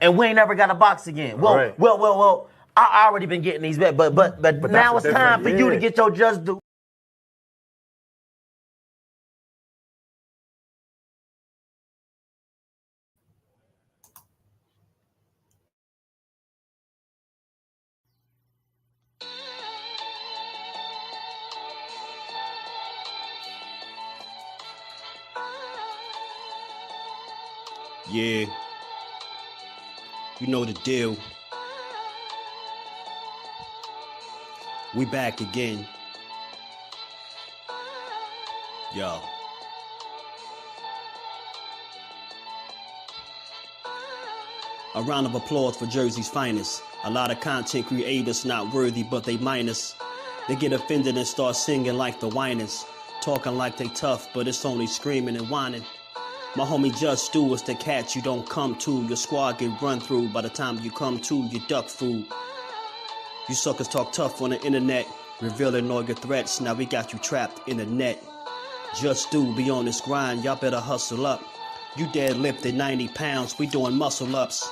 and we ain't never got to box again. Well. I already been getting these bets, but now it's time for you to get your just due. Yeah, you know the deal. We back again. Yo. A round of applause for Jersey's finest. A lot of content creators not worthy, but they minus. They get offended and start singing like the whiners. Talking like they tough, but it's only screaming and whining. My homie JusDue is the cat you don't come to. Your squad get run through. By the time you come to, you duck food. You suckers talk tough on the internet, revealing all your threats. Now we got you trapped in the net. JusDue be on this grind, y'all better hustle up. You deadlifted 90 pounds, we doing muscle ups.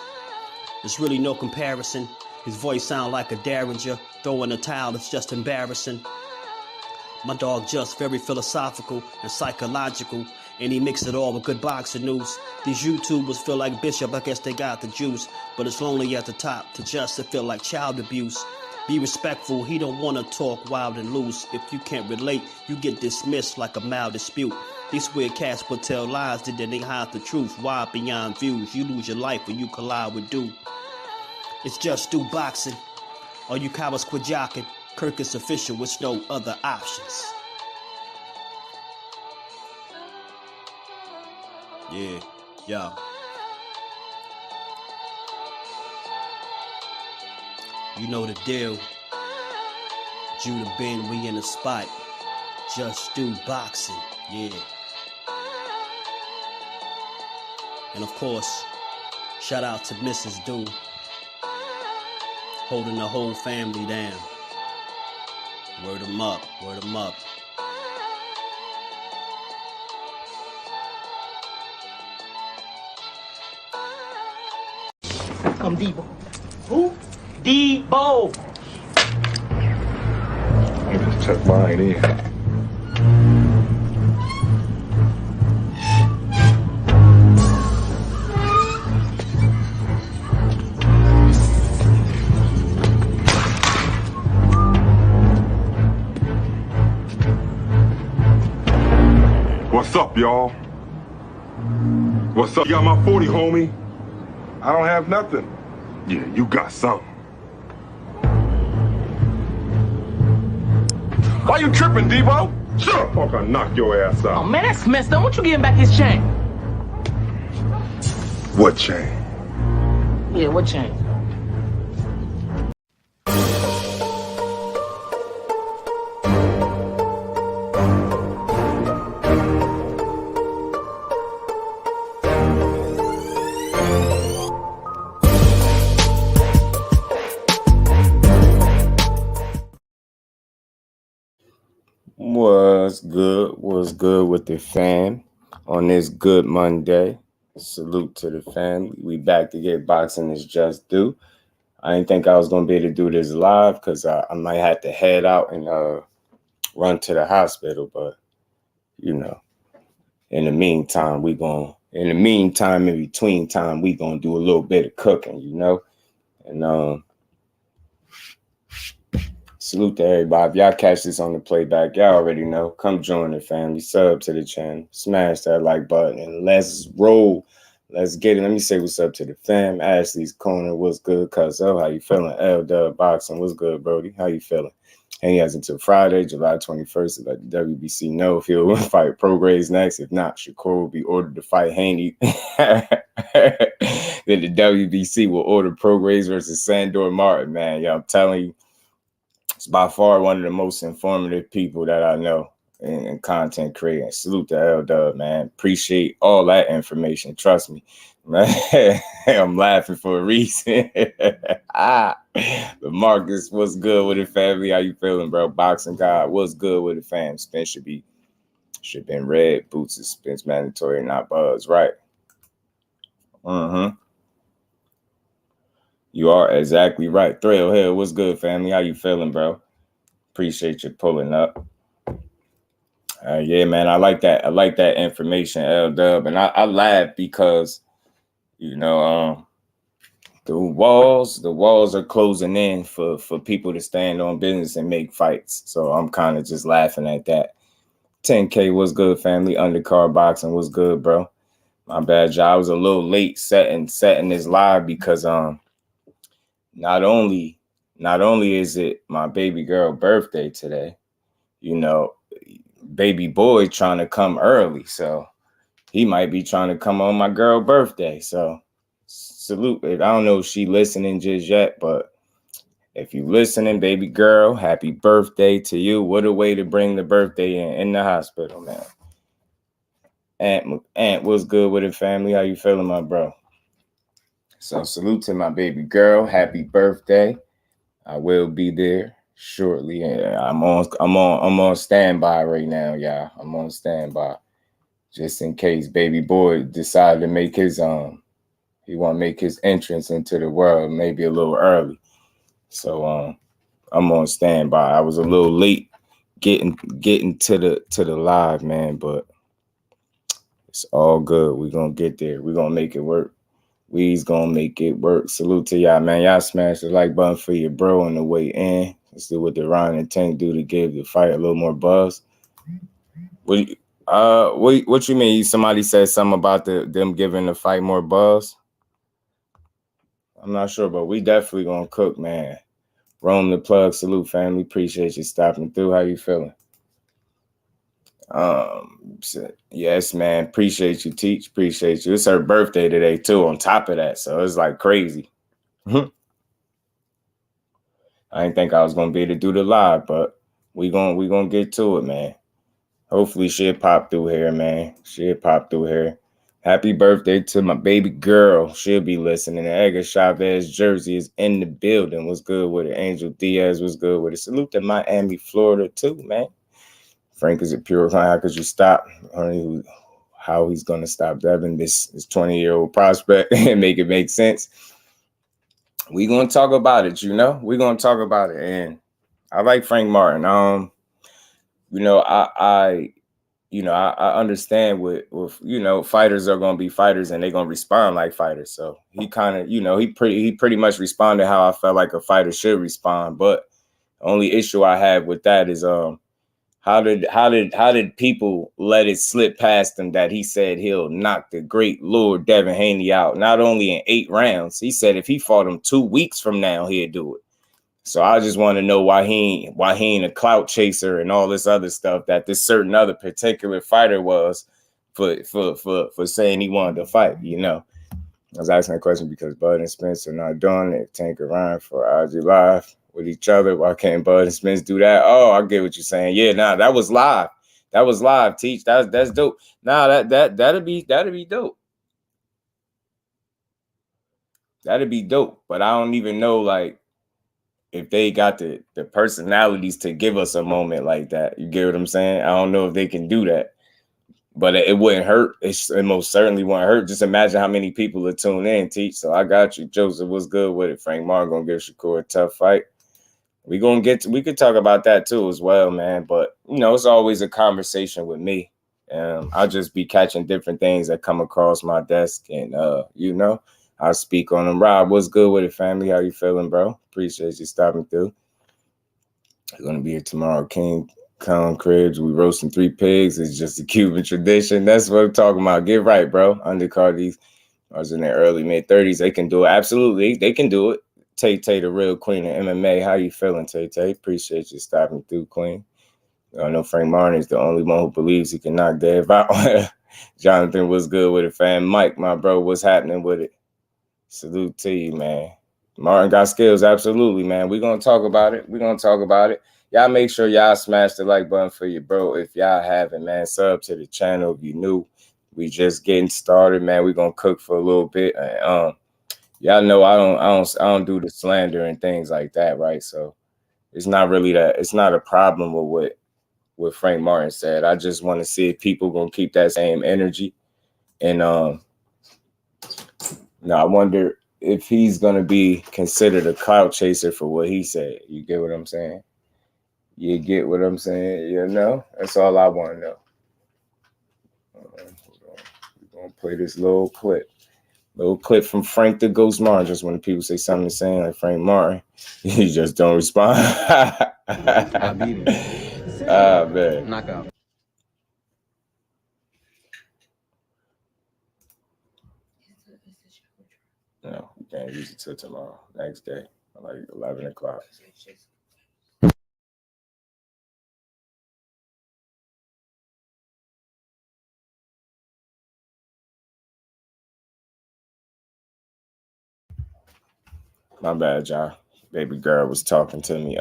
There's really no comparison. His voice sound like a derringer. Throwing a towel is just embarrassing. My dog Just very philosophical and psychological, and he mixed it all with good boxing news. These YouTubers feel like Bishop, I guess they got the juice, but it's lonely at the top to Just to feel like child abuse. Be respectful, he don't want to talk wild and loose. If you can't relate, you get dismissed like a mild dispute. These weird cats will tell lies that then they hide the truth. Why beyond views? You lose your life when you collide with dude. It's JusDueBoxing. All you cowards quit jocking. Kirk is official with no other options. Yeah, yeah. You know the deal. Judah Ben, we in the spot. JusDueBoxing, yeah. And of course, shout out to Mrs. Do, holding the whole family down. Word 'em up, word 'em up. Come Debo. Who? Debo. Maybe just tuck mine in. What's up, y'all? What's up? You got my 40, homie? I don't have nothing. Yeah, you got something. Why you tripping, Debo? Shut up, punk, I'll knock your ass out. Oh, man, that's messed up. What you getting back his chain? What chain? Yeah, what chain? What's good with the fam on this good Monday. Salute to the family. We back to get boxing is JusDue. I didn't think I was gonna be able to do this live because I might have to head out and run to the hospital, but you know, in between time, we gonna do a little bit of cooking, you know, and salute to everybody. If y'all catch this on the playback, y'all already know. Come join the family. Sub to the channel. Smash that like button. And let's roll. Let's get it. Let me say what's up to the fam. Ashley's Corner. What's good, Cuzzo? How you feeling? JusDueBoxing. What's good, Brody? How you feeling? And he has until Friday, July 21st, to let the WBC know if he'll fight Prograis next. If not, Shakur will be ordered to fight Haney. Then the WBC will order Prograis versus Sandor Martin, man. Yeah, I'm telling you. It's by far one of the most informative people that I know in content creating. Salute to LW, man. Appreciate all that information. Trust me, man. I'm laughing for a reason. But Marcus, what's good with the family? How you feeling, bro? Boxing God, what's good with the fam? Spin should been red. Boots is Spin's mandatory, not Buzz, right? You are exactly right. Thrill Hill, what's good, family? How you feeling, bro? Appreciate you pulling up. Yeah, man, I like that. I like that information, L-Dub. And I laugh because, the walls are closing in for people to stand on business and make fights. So I'm kind of just laughing at that. 10K, what's good, family? Undercard boxing, what's good, bro? My bad, y'all. I was a little late setting this live because not only is it my baby girl birthday today, baby boy trying to come early, so he might be trying to come on my girl birthday. So salute. I don't know if she listening just yet, but if you listening, baby girl, happy birthday to you. What a way to bring the birthday in the hospital, man. Aunt, what's good with it, family? How you feeling, my bro? So salute to my baby girl. Happy birthday. I will be there shortly. I'm on standby right now, y'all. I'm on standby. Just in case baby boy decided to make his he want to make his entrance into the world maybe a little early. So I'm on standby. I was a little late getting to the live, man, but it's all good. We're gonna get there. We're gonna make it work. We's gonna make it work. Salute to y'all, man. Y'all smash the like button for your bro on the way in. Let's do what the Ryan and Tank do to give the fight a little more buzz. What you mean? Somebody said something about them giving the fight more buzz? I'm not sure, but we definitely gonna cook, man. Rome the plug, salute, family. Appreciate you stopping through. How you feeling? Yes, man. Appreciate you, Teach. Appreciate you. It's her birthday today too. On top of that, so it's like crazy. I didn't think I was gonna be able to do the live, but we gonna get to it, man. Hopefully she'll pop through here, man. She'll pop through here. Happy birthday to my baby girl. She'll be listening. Edgar Chavez Jersey is in the building. What's good with it? Angel Diaz was good with it. Salute to Miami, Florida, too, man. Frank is a pure. How could you stop? How he's going to stop Devin, this 20-year-old prospect, and make it make sense. We're going to talk about it, We're going to talk about it. And I like Frank Martin. I understand with fighters are gonna be fighters and they're gonna respond like fighters. So he kind of, he pretty much responded how I felt like a fighter should respond. But the only issue I have with that is how did people let it slip past him that he said he'll knock the great Lord Devin Haney out, not only in 8 rounds. He said if he fought him 2 weeks from now, he'd do it. So I just want to know why he ain't a clout chaser and all this other stuff that this certain other particular fighter was for saying he wanted to fight. I was asking that question because Bud and Spence are not doing it. Tank and Ryan for IG Live with each other. Why can't Bud and Spence do that? Oh, I get what you're saying. Yeah, that was live. That was live. Teach. That's dope. That'd be dope. That'd be dope. But I don't even know if they got the personalities to give us a moment like that. You get what I'm saying? I don't know if they can do that, but it wouldn't hurt. It most certainly wouldn't hurt. Just imagine how many people would tune in, Teach. So I got you. Joseph was good with it. Frank Martin gonna give Shakur a tough fight. We could talk about that too as well, man. But it's always a conversation with me. I'll just be catching different things that come across my desk, and I'll speak on them. Rob, what's good with it, family? How you feeling, bro? Appreciate you stopping through. We're going to be here tomorrow. King Kong Cribs. We roasting 3 pigs. It's just a Cuban tradition. That's what I'm talking about. Get right, bro. Undercardies. I was in their early, mid-30s. They can do it. Absolutely. They can do it. Tay, the real queen of MMA. How you feeling, Tay? Appreciate you stopping through, queen. I know Frank Martin is the only one who believes he can knock Dave out. Jonathan, what's good with it, fam? Mike, my bro, what's happening with it? Salute to you, man. Martin got skills, absolutely, man. We're going to talk about it. Y'all make sure y'all smash the like button for your bro. If y'all haven't, man, sub to the channel if you new. We just getting started, man. We're going to cook for a little bit. Y'all know I don't do the slander and things like that, right? So it's not really that. It's not a problem with what Frank Martin said. I just want to see if people going to keep that same energy. And I wonder if he's gonna be considered a clout chaser for what he said. You get what I'm saying? You get what I'm saying? You know? That's all I want to know. We're gonna play this little clip. Little clip from Frank the Ghost Martin. Just when people say something the same like Frank Martin, you just don't respond. I beat him. Ah, man. Knockout. No, you can't use it till tomorrow. Next day, like 11 o'clock. My bad, y'all. Baby girl was talking to me.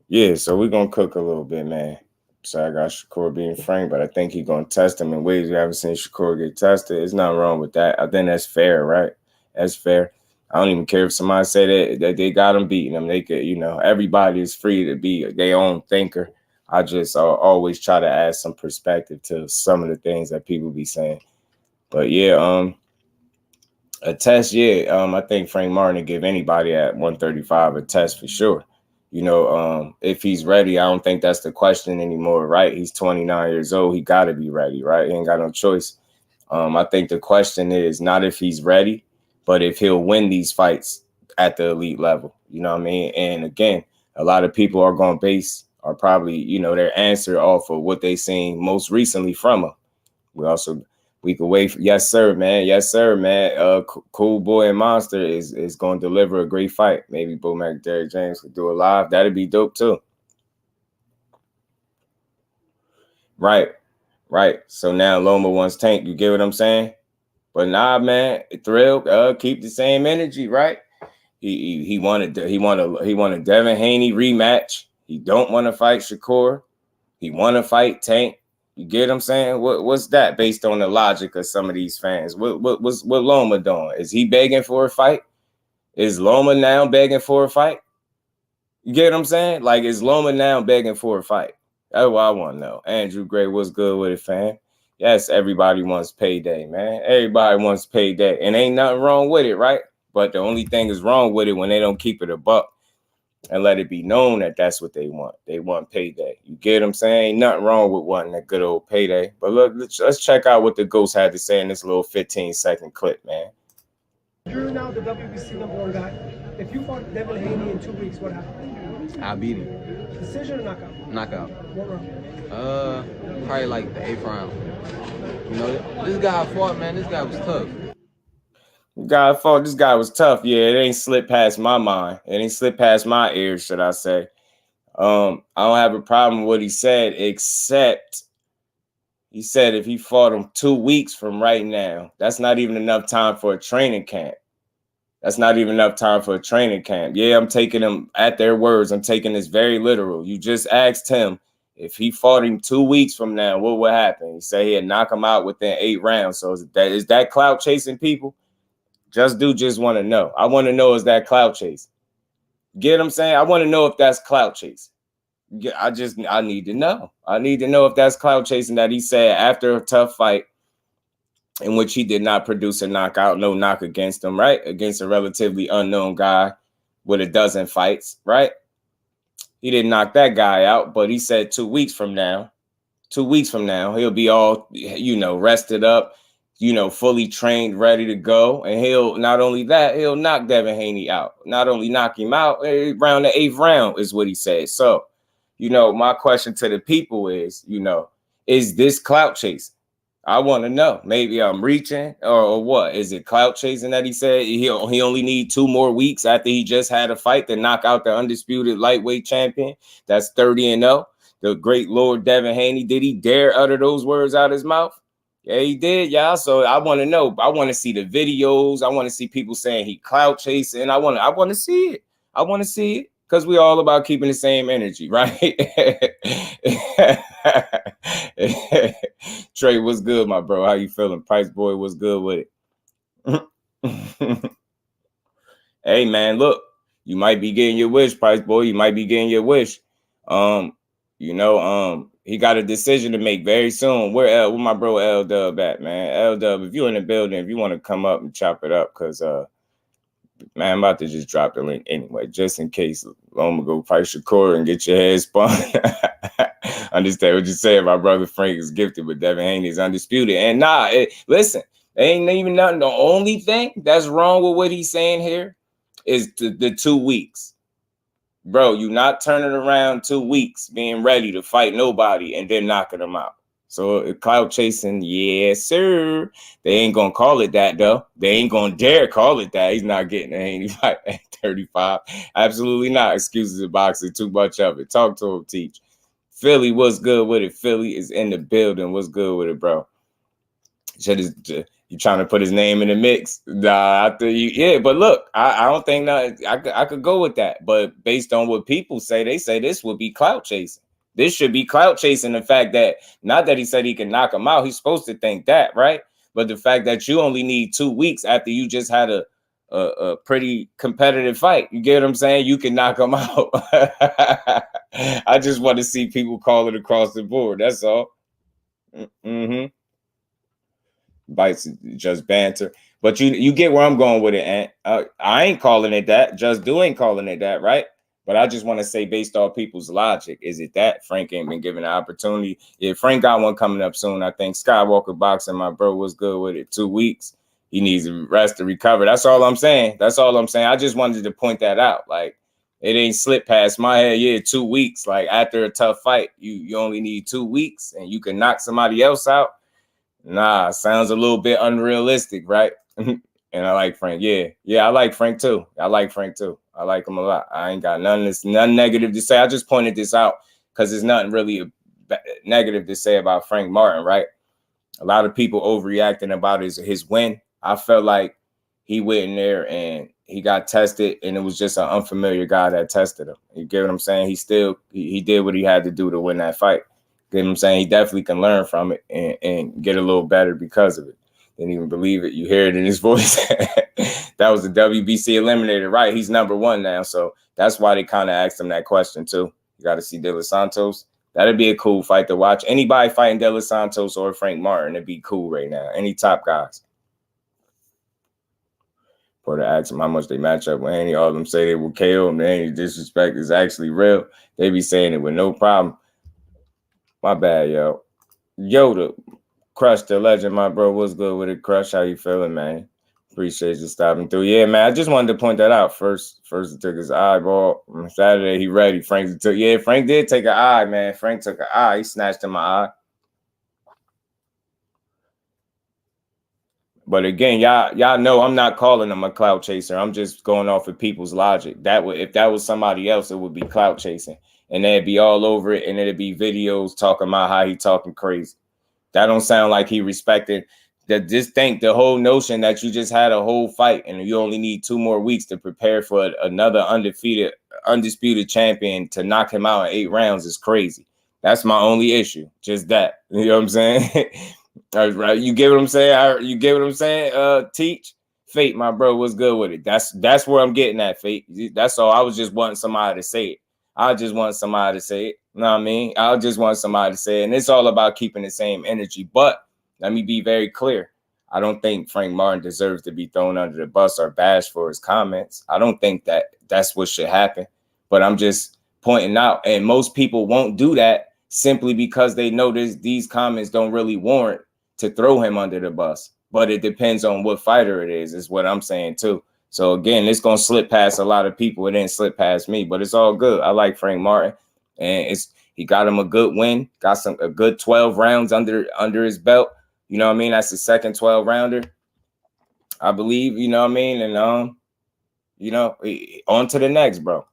Yeah, so we're gonna cook a little bit, man. So I got Shakur being frank, but I think he's gonna test him in ways we haven't seen Shakur get tested. There's nothing wrong with that. I think that's fair, right? That's fair. I don't even care if somebody say that they got him beating him. They could, everybody is free to be their own thinker. I just always try to add some perspective to some of the things that people be saying. But yeah, a test, I think Frank Martin would give anybody at 135 a test for sure. If he's ready, I don't think that's the question anymore, right? He's 29 years old. He got to be ready, right? He ain't got no choice. I think the question is not if he's ready, but if he'll win these fights at the elite level. You know what I mean? And again, a lot of people are going to base or probably, their answer off of what they seen most recently from him. We could wait for, yes, sir, man. Yes, sir, man. Cool Boy and Monster is going to deliver a great fight. Maybe Bo Mac, Derrick James could do it live. That'd be dope, too. Right. So now Loma wants Tank. You get what I'm saying? But nah, man. Thrill, keep the same energy, right? He wanted Devin Haney rematch. He don't want to fight Shakur. He want to fight Tank. You get what I'm saying? What's that based on the logic of some of these fans? What Loma doing? Is he begging for a fight? Is Loma now begging for a fight? You get what I'm saying? Like, is Loma now begging for a fight? That's what I want to know. Andrew Gray, what's good with it, fam? Yes, everybody wants payday, man. Everybody wants payday. And ain't nothing wrong with it, right? But the only thing is wrong with it when they don't keep it a buck and let it be known that that's what they want. They want payday. You get what I'm saying? Ain't nothing wrong with wanting that good old payday. But look, let's check out what the Ghost had to say in this little 15-second clip, man. You're now the WBC #1 guy. If you fought Devin Haney in 2 weeks, what happened? I beat him. Decision or knockout? Knockout. What round? Probably like the 8th round. This guy I fought, man. This guy was tough. This guy was tough. Yeah, it ain't slipped past my mind. It ain't slipped past my ears, should I say. I don't have a problem with what he said, except he said if he fought him 2 weeks from right now, that's not even enough time for a training camp. Yeah, I'm taking them at their words. I'm taking this very literal. You just asked him if he fought him 2 weeks from now, what would happen? He said he'd knock him out within 8 rounds. So is that clout chasing people? Just want to know. I want to know, is that clout chase? Get what I'm saying? I want to know if that's clout chase. I need to know. I need to know if that's clout chasing that he said after a tough fight in which he did not produce a knockout, no knock against him, right? Against a relatively unknown guy with a dozen fights, right? He didn't knock that guy out, but he said 2 weeks from now, he'll be all, rested up, fully trained, ready to go. And he'll knock Devin Haney out. Not only knock him out, around the 8th round is what he said. So, my question to the people is, is this clout chasing? I want to know. Maybe I'm reaching or what? Is it clout chasing that he said he only need 2 more weeks after he just had a fight to knock out the undisputed lightweight champion? That's 30-0. The great Lord Devin Haney. Did he dare utter those words out of his mouth? Yeah, he did, y'all. So I want to know. I want to see the videos. I want to see people saying he clout chasing. I want to see it. I want to see it because we all about keeping the same energy, right? Trey, what's good, my bro? How you feeling? Price Boy, what's good with it? Hey, man, look, you might be getting your wish, Price Boy. You might be getting your wish. he got a decision to make very soon. Where my bro L Dub at, man? L Dub, if you're in the building, if you want to come up and chop it up, because man, I'm about to just drop the link anyway, just in case. I'm gonna go fight Shakur and get your head spun. Understand what you say? My brother Frank is gifted, but Devin Haney is undisputed. And listen, there ain't even nothing. The only thing that's wrong with what he's saying here is the 2 weeks. Bro, you not turning around 2 weeks being ready to fight nobody and then knocking them out. So clout chasing, yes, sir. They ain't gonna call it that though. They ain't gonna dare call it that. He's not getting a Haney fight at 35. Absolutely not. Excuses of boxing, too much of it. Talk to him, Teach. Philly, what's good with it? Philly is in the building. What's good with it, bro? You trying to put his name in the mix? Nah, but look, I don't think that I could go with that. But based on what people say, they say this would be clout chasing. This should be clout chasing. The fact that not that he said he can knock him out, he's supposed to think that, right? But the fact that you only need 2 weeks after you just had a pretty competitive fight, you get what I'm saying? You can knock him out. I just want to see people call it across the board. That's all. Bites just banter, but you get where I'm going with it, and I ain't calling it that. JusDue ain't calling it that, right? But I just want to say, based off people's logic, is it that Frank ain't been given an opportunity? Yeah, Frank got one coming up soon. I think Skywalker Boxing, my bro, was good with it. 2 weeks. He needs a rest to recover. That's all I'm saying. That's all I'm saying. I just wanted to point that out. Like, it ain't slipped past my head. Yeah, 2 weeks. Like, after a tough fight, you only need 2 weeks, and you can knock somebody else out. Nah, sounds a little bit unrealistic, right? And I like Frank. Yeah, I like Frank too. I like him a lot. I ain't got nothing negative to say. I just pointed this out because there's nothing really negative to say about Frank Martin, right? A lot of people overreacting about his win. I felt like he went in there and he got tested, and it was just an unfamiliar guy that tested him. You get what I'm saying? He did what he had to do to win that fight. You know what I'm saying? He definitely can learn from it and get a little better because of it. Didn't even believe it. You hear it in his voice. That was the WBC eliminator, right? He's #1 now. So that's why they kind of asked him that question too. You got to see De Los Santos. That'd be a cool fight to watch. Anybody fighting De Los Santos or Frank Martin, it'd be cool right now. Any top guys. For to ask them how much they match up with Haney, all of them say they will KO him. Any disrespect is actually real. They be saying it with no problem. My bad, yo. Yoda, Crush the legend, my bro. What's good with it, Crush? How you feeling, man? Appreciate you stopping through. Yeah, man. I just wanted to point that out. First he took his eyeball. On Saturday, he ready. Frank did take an eye, man. Frank took an eye. He snatched him an eye. But again, y'all know I'm not calling him a clout chaser. I'm just going off of people's logic. If that was somebody else, it would be clout chasing. And they'd be all over it, and it'd be videos talking about how he talking crazy. That don't sound like he respected that. Just think the whole notion that you just had a whole fight and you only need 2 more weeks to prepare for another undisputed champion to knock him out in 8 rounds is crazy. That's my only issue. Just that. You know what I'm saying? Right? You get what I'm saying? You get what I'm saying? Teach. Fate, my bro, what's good with it? That's where I'm getting at, Fate. That's all. I was just wanting somebody to say it. I just want somebody to say it. You know what I mean? I just want somebody to say it. And it's all about keeping the same energy. But let me be very clear. I don't think Frank Martin deserves to be thrown under the bus or bashed for his comments. I don't think that's what should happen. But I'm just pointing out. And most people won't do that simply because they know these comments don't really warrant to throw him under the bus. But it depends on what fighter it is what I'm saying too. So again, it's gonna slip past a lot of people. It didn't slip past me, but it's all good. I like Frank Martin, and he got him a good win. Got a good 12 rounds under his belt. You know what I mean? That's the second 12 rounder, I believe. You know what I mean? And on to the next, bro.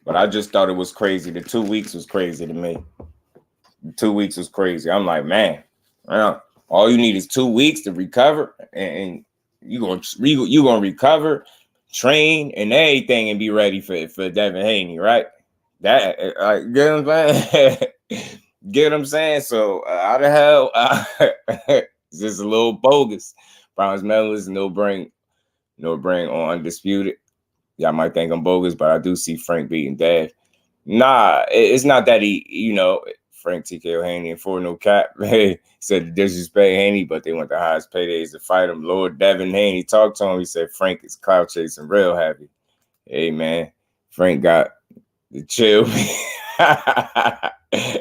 But I just thought it was crazy. The 2 weeks was crazy to me. 2 weeks was crazy. I'm like, man, all you need is 2 weeks to recover, and you gonna recover, train, and everything, and be ready for Devin Haney, right? That get what I'm saying? Get what I'm saying? So how the hell? It's just a little bogus. Bronze medalist, no bring on Undisputed. Y'all might think I'm bogus, but I do see Frank beating Dev. Nah, it's not that Frank TKO Haney and for no cap. Hey, said to disrespect Haney, but they want the highest paydays to fight him. Lord Devin Haney talked to him. He said Frank is clout chasing real heavy. Hey, man, Frank got the chill.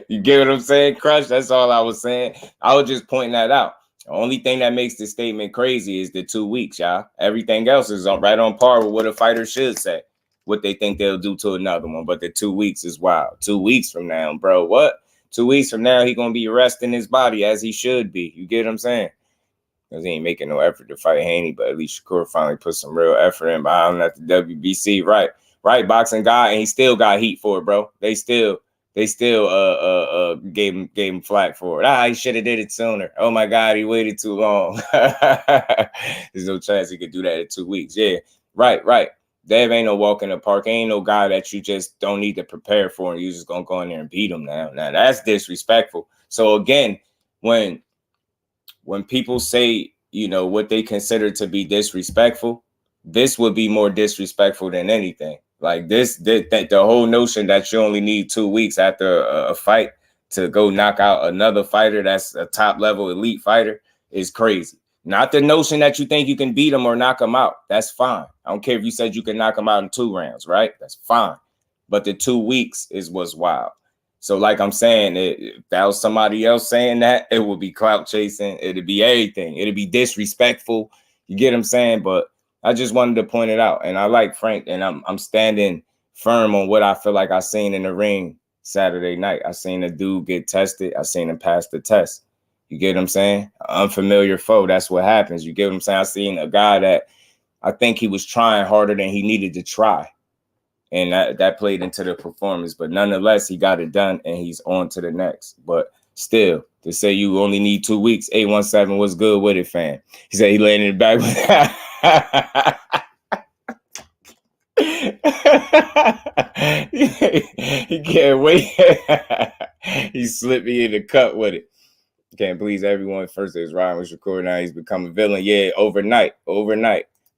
You get what I'm saying, Crush? That's all I was saying. I was just pointing that out. The only thing that makes this statement crazy is the 2 weeks, y'all. Everything else is right on par with what a fighter should say, what they think they'll do to another one. But the 2 weeks is wild. 2 weeks from now, bro, what? 2 weeks from now, he going to be resting his body as he should be. You get what I'm saying? Because he ain't making no effort to fight Haney, but at least Shakur finally put some real effort in behind him at the WBC. Right, boxing guy, and he still got heat for it, bro. They still gave him flack for it. He should have did it sooner. Oh my God, he waited too long. There's no chance he could do that in 2 weeks. Yeah, right. Dev ain't no walk in the park. Ain't no guy that you just don't need to prepare for, and you just gonna go in there and beat him now. Now that's disrespectful. So again, when people say, you know, what they consider to be disrespectful, this would be more disrespectful than anything. Like the whole notion that you only need 2 weeks after a fight to go knock out another fighter that's a top level elite fighter is crazy. Not the notion that you think you can beat him or knock him out. That's fine. I don't care if you said you can knock him out in 2 rounds, right? That's fine. But the 2 weeks is what's wild. So like I'm saying, if that was somebody else saying that, it would be clout chasing. It'd be everything. It'd be disrespectful. You get what I'm saying? But I just wanted to point it out. And I like Frank, and I'm standing firm on what I feel like I seen in the ring Saturday night. I seen a dude get tested. I seen him pass the test. You get what I'm saying? An unfamiliar foe. That's what happens. You get what I'm saying? I seen a guy that I think he was trying harder than he needed to try. And that played into the performance. But nonetheless, he got it done, and he's on to the next. But still, to say you only need 2 weeks, 817 was good with it, fam. He said he laid in the back with he can't wait. He slipped me in the cut with it. Can't please everyone. First, there's Ryan with Shakur. Now he's become a villain. Yeah, overnight.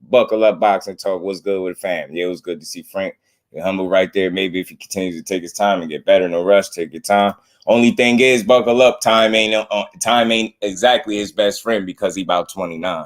Buckle up, boxing talk. What's good with the fam? Yeah, it was good to see Frank. You're humble right there. Maybe if he continues to take his time and get better, no rush. Take your time. Only thing is, buckle up. Time ain't exactly his best friend because he about 29.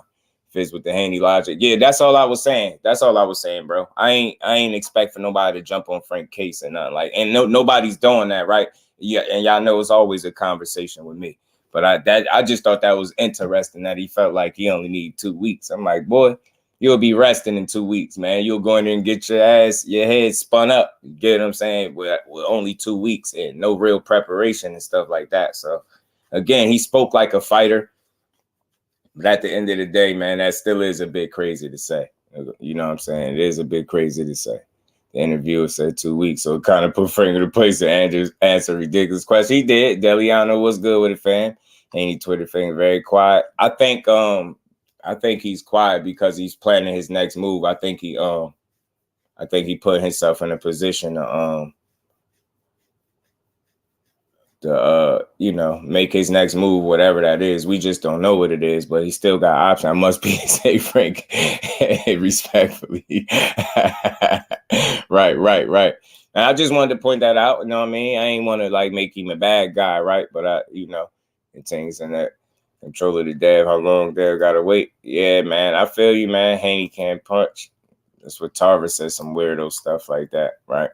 Fits with the Haney logic. Yeah, that's all I was saying. Bro. I ain't expect for nobody to jump on Frank case and nothing like. And nobody's doing that, right? Yeah, and y'all know it's always a conversation with me. But I just thought that was interesting that he felt like he only need 2 weeks. I'm like, boy, you'll be resting in 2 weeks, man. You'll go in there and get your head spun up. You get what I'm saying? With only 2 weeks and no real preparation and stuff like that. So again, he spoke like a fighter. But at the end of the day, man, that still is a bit crazy to say. You know what I'm saying? It is a bit crazy to say. The interviewer said 2 weeks, so it kind of put Frank in the place to answer a ridiculous question. He did. Deliano was good with it, fam. Haney Twitter fan very quiet. I think he's quiet because he's planning his next move. I think he put himself in a position to make his next move, whatever that is. We just don't know what it is, but he still got options. I must be say Frank respectfully. Right. And I just wanted to point that out. You know what I mean? I ain't want to like make him a bad guy, right? But it things in that control of the Dev, how long Dev gotta wait. Yeah, man. I feel you, man. Haney can't punch. That's what Tarver says, some weirdo stuff like that, right?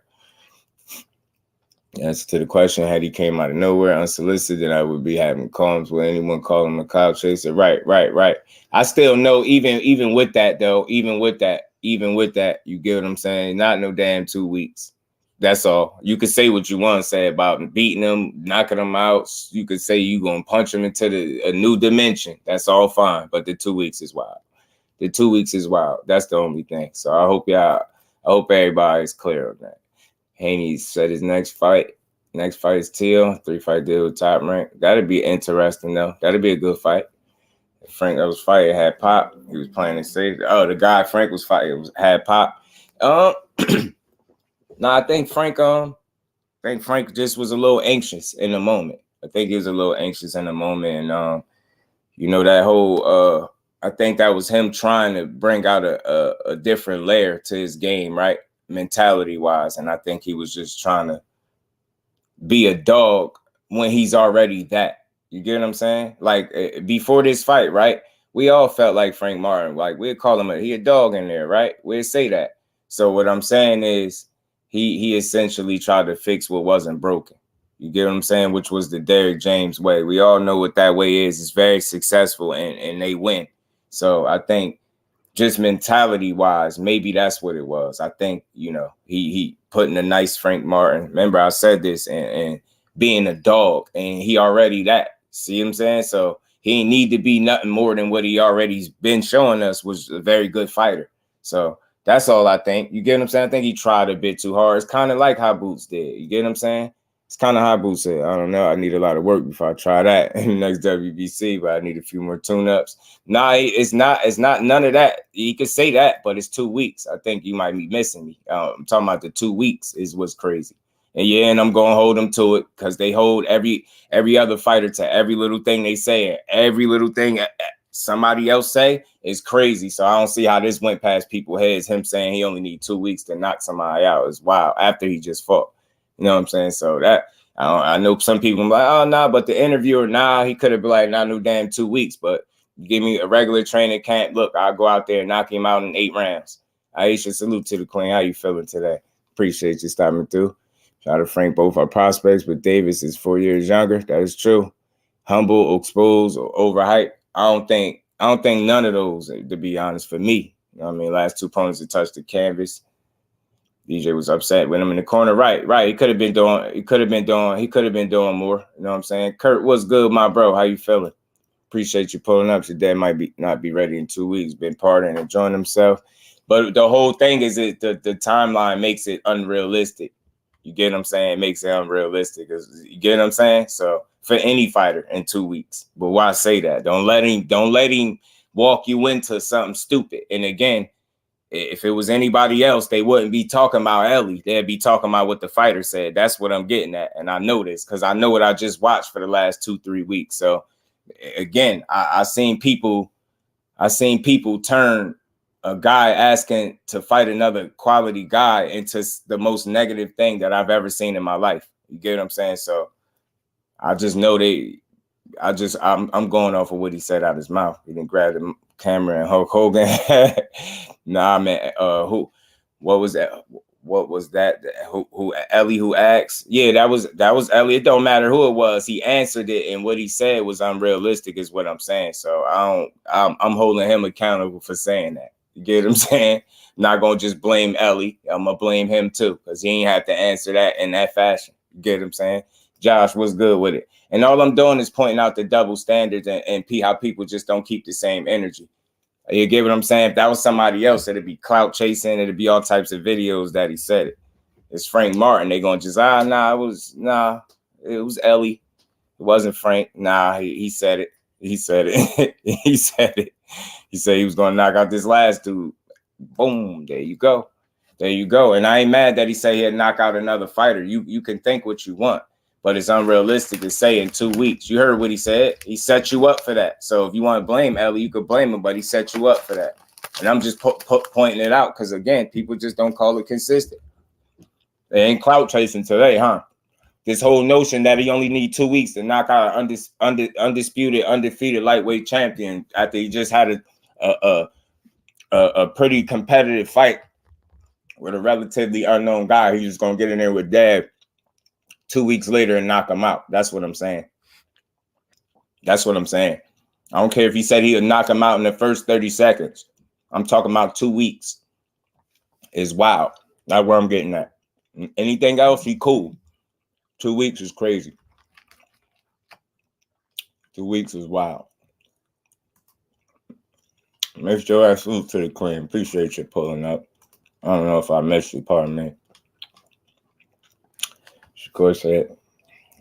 Answer to the question, had he came out of nowhere unsolicited, then I would be having qualms with anyone calling him a clout chaser. Right. I still know, even with that, though, even with that, you get what I'm saying? Not no damn 2 weeks. That's all. You could say what you want to say about beating him, knocking him out. You could say you're going to punch him into a new dimension. That's all fine. But the 2 weeks is wild. That's the only thing. So I hope everybody's clear on that. Haney said his next fight is Teal, 3-fight deal with Top Rank. That'd be interesting, though. That'd be a good fight. If Frank that was fighting had Pop, he was playing it safe. Oh, the guy Frank was fighting had Pop. No, I think Frank just was a little anxious in the moment. And that whole I think that was him trying to bring out a different layer to his game, right? Mentality-wise. And I think he was just trying to be a dog when he's already that. You get what I'm saying? Like, before this fight, right? We all felt like Frank Martin. Like, we'd call him he a dog in there, right? We'd say that. So what I'm saying is he essentially tried to fix what wasn't broken. You get what I'm saying? Which was the Derrick James way. We all know what that way is. It's very successful and they win. So I think just mentality-wise, maybe that's what it was. I think, you know, he putting a nice Frank Martin. Remember, I said this, and being a dog, and he already that. See what I'm saying? So he ain't need to be nothing more than what he already been showing us was a very good fighter. So that's all I think. You get what I'm saying? I think he tried a bit too hard. It's kind of like how Boots did. You get what I'm saying? It's kind of how Boots said. I don't know. I need a lot of work before I try that in the next WBC, but I need a few more tune-ups. Nah, it's not none of that. You could say that, but it's 2 weeks. I think you might be missing me. I'm talking about the 2 weeks is what's crazy. And yeah, and I'm going to hold them to it because they hold every other fighter to every little thing they say. And every little thing somebody else say is crazy. So I don't see how this went past people's heads. Him saying he only need 2 weeks to knock somebody out is wild after he just fought. You know what I'm saying? So that I know some people are like, oh, nah, but the interviewer, nah, he could have been like, nah, no damn 2 weeks. But give me a regular training camp. Look, I'll go out there and knock him out in 8 rounds. Aisha, salute to the queen. How you feeling today? Appreciate you stopping through. Try to frank both our prospects, but Davis is 4 years younger. That is true. Humble, exposed, or overhyped. I don't think none of those, to be honest, for me. You know what I mean? Last 2 opponents that touched the canvas. DJ was upset with him in the corner. Right. He could have been doing more. You know what I'm saying? Kurt, what's good, my bro? How you feeling? Appreciate you pulling up. Your dad might not be ready in 2 weeks. Been partying, enjoying himself. But the whole thing is the timeline makes it unrealistic. You get what I'm saying? It makes it unrealistic. You get what I'm saying? So for any fighter in 2 weeks. But why say that? Don't let him walk you into something stupid. And again, if it was anybody else, they wouldn't be talking about Ellie. They'd be talking about what the fighter said. That's what I'm getting at. And I know this because I know what I just watched for the last 2-3 weeks. So again, I seen people turn a guy asking to fight another quality guy into the most negative thing that I've ever seen in my life. You get what I'm saying? So I just know I'm going off of what he said out his mouth. He didn't grab the camera and Hulk Hogan. Nah, man. What was that? Who Ellie who asked? Yeah, that was Ellie. It don't matter who it was. He answered it, and what he said was unrealistic, is what I'm saying. So I'm holding him accountable for saying that. You get what I'm saying? I'm not gonna just blame Ellie. I'm gonna blame him too, because he ain't have to answer that in that fashion. You get what I'm saying? Josh was good with it. And all I'm doing is pointing out the double standards and how people just don't keep the same energy. You get what I'm saying? If that was somebody else, it'd be clout chasing. It'd be all types of videos that he said it. It's Frank Martin. They going to just, it was Ellie. It wasn't Frank. Nah, he said it. He said it. He said it. He said he was going to knock out this last dude. Boom. There you go. There you go. And I ain't mad that he said he'd knock out another fighter. You can think what you want, but it's unrealistic to say in 2 weeks. You heard what he said. He set you up for that. So if you want to blame Ellie, you could blame him, but he set you up for that. And I'm just pointing it out because, again, people just don't call it consistent. They ain't clout chasing today, huh? This whole notion that he only need 2 weeks to knock out an undisputed, undefeated lightweight champion after he just had a pretty competitive fight with a relatively unknown guy. He's just going to get in there with Dad 2 weeks later and knock him out. That's what I'm saying. That's what I'm saying. I don't care if he said he would knock him out in the first 30 seconds. I'm talking about 2 weeks. It's wild. That's where I'm getting at. Anything else, he cool. 2 weeks is crazy. 2 weeks is wild. Make sure I salute to the queen. Appreciate you pulling up. I don't know if I missed you. Pardon me. Shakur said,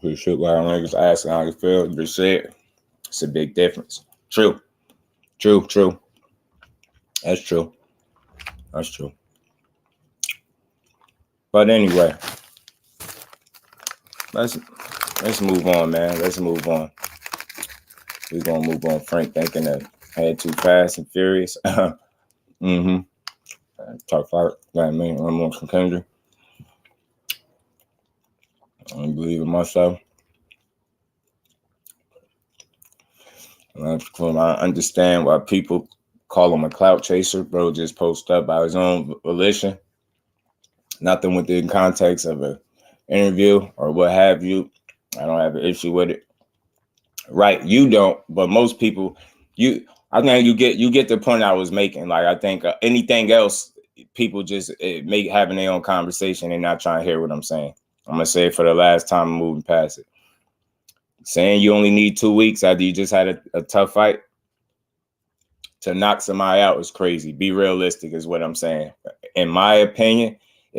"We shoot while niggas asking how you feel." You just said it's a big difference. True. That's true. But anyway, let's move on, man. Let's move on. We're gonna move on. Frank thinking that Had too fast and furious. Mm-hmm. Top fight. Like me, I'm more contender. I believe in myself. I understand why people call him a clout chaser. Bro just posted up by his own volition. Nothing within context of an interview or what have you. I don't have an issue with it. Right, you don't, but most people, I think you get the point I was making. Like, I think anything else, people just having their own conversation and not trying to hear what I'm saying. I'm gonna say it for the last time, I'm moving past it. Saying you only need 2 weeks after you just had a tough fight to knock somebody out is crazy. Be realistic is what I'm saying. In my opinion,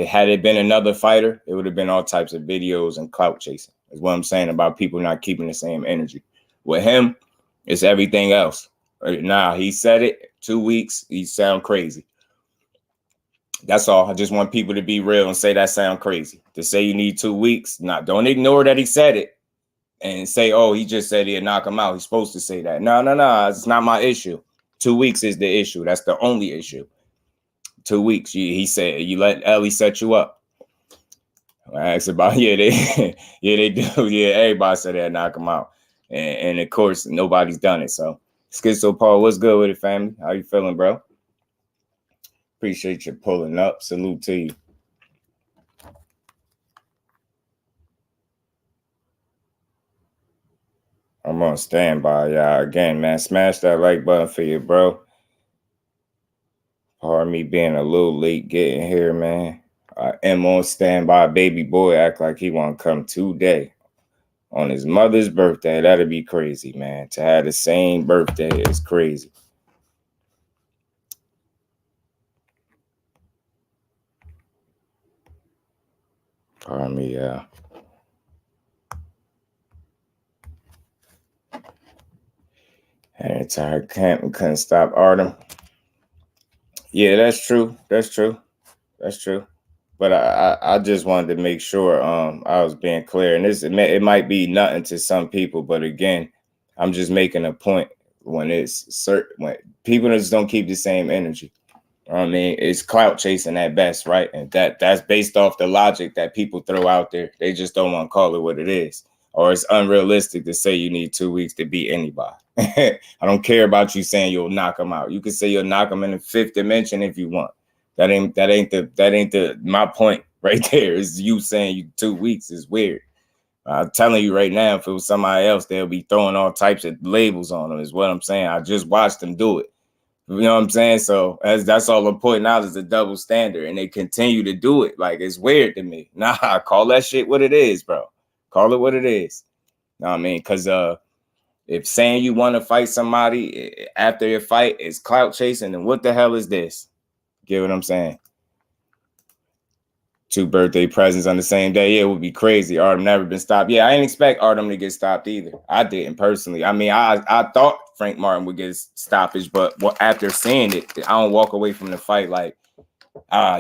had it been another fighter, it would have been all types of videos and clout chasing. Is what I'm saying about people not keeping the same energy. With him, it's everything else. Now, he said it, 2 weeks, he sound crazy. That's all. I just want people to be real and say that sound crazy. To say you need 2 weeks, don't ignore that he said it and say, oh, he just said he'd knock him out. He's supposed to say that. No, it's not my issue. 2 weeks is the issue. That's the only issue. 2 weeks. He said, you let Ellie set you up. I asked about, they do. Yeah, everybody said they'd knock him out. And of course, nobody's done it. So, Schizo Paul, what's good with it, family? How you feeling, bro? Appreciate you pulling up. Salute to you. I'm on standby, y'all. Again, man, smash that like button for you, bro. Pardon me being a little late getting here, man. I am on standby. Baby boy act like he want to come today. On his mother's birthday, that'd be crazy, man. To have the same birthday is crazy. Pardon me, yeah. And tired camp and couldn't stop Artem. Yeah, that's true. That's true. But I just wanted to make sure I was being clear. And it might be nothing to some people, but again, I'm just making a point when when people just don't keep the same energy. I mean, it's clout chasing at best, right? And that's based off the logic that people throw out there. They just don't want to call it what it is. Or it's unrealistic to say you need 2 weeks to beat anybody. I don't care about you saying you'll knock them out. You can say you'll knock them in the fifth dimension if you want. That ain't my point right there. Is you saying you 2 weeks is weird. I'm telling you right now, if it was somebody else, they'll be throwing all types of labels on them, is what I'm saying. I just watched them do it. You know what I'm saying? So that's all I'm pointing out is a double standard, and they continue to do it. Like, it's weird to me. Nah, call that shit what it is, bro. Call it what it is. Know what I mean? Because if saying you want to fight somebody after your fight is clout chasing, then what the hell is this? Get what I'm saying? 2 birthday presents on the same day. Yeah, it would be crazy. Artem never been stopped. Yeah, I didn't expect Artem to get stopped either. I didn't personally. I mean, I thought Frank Martin would get stoppage, but after seeing it, I don't walk away from the fight like,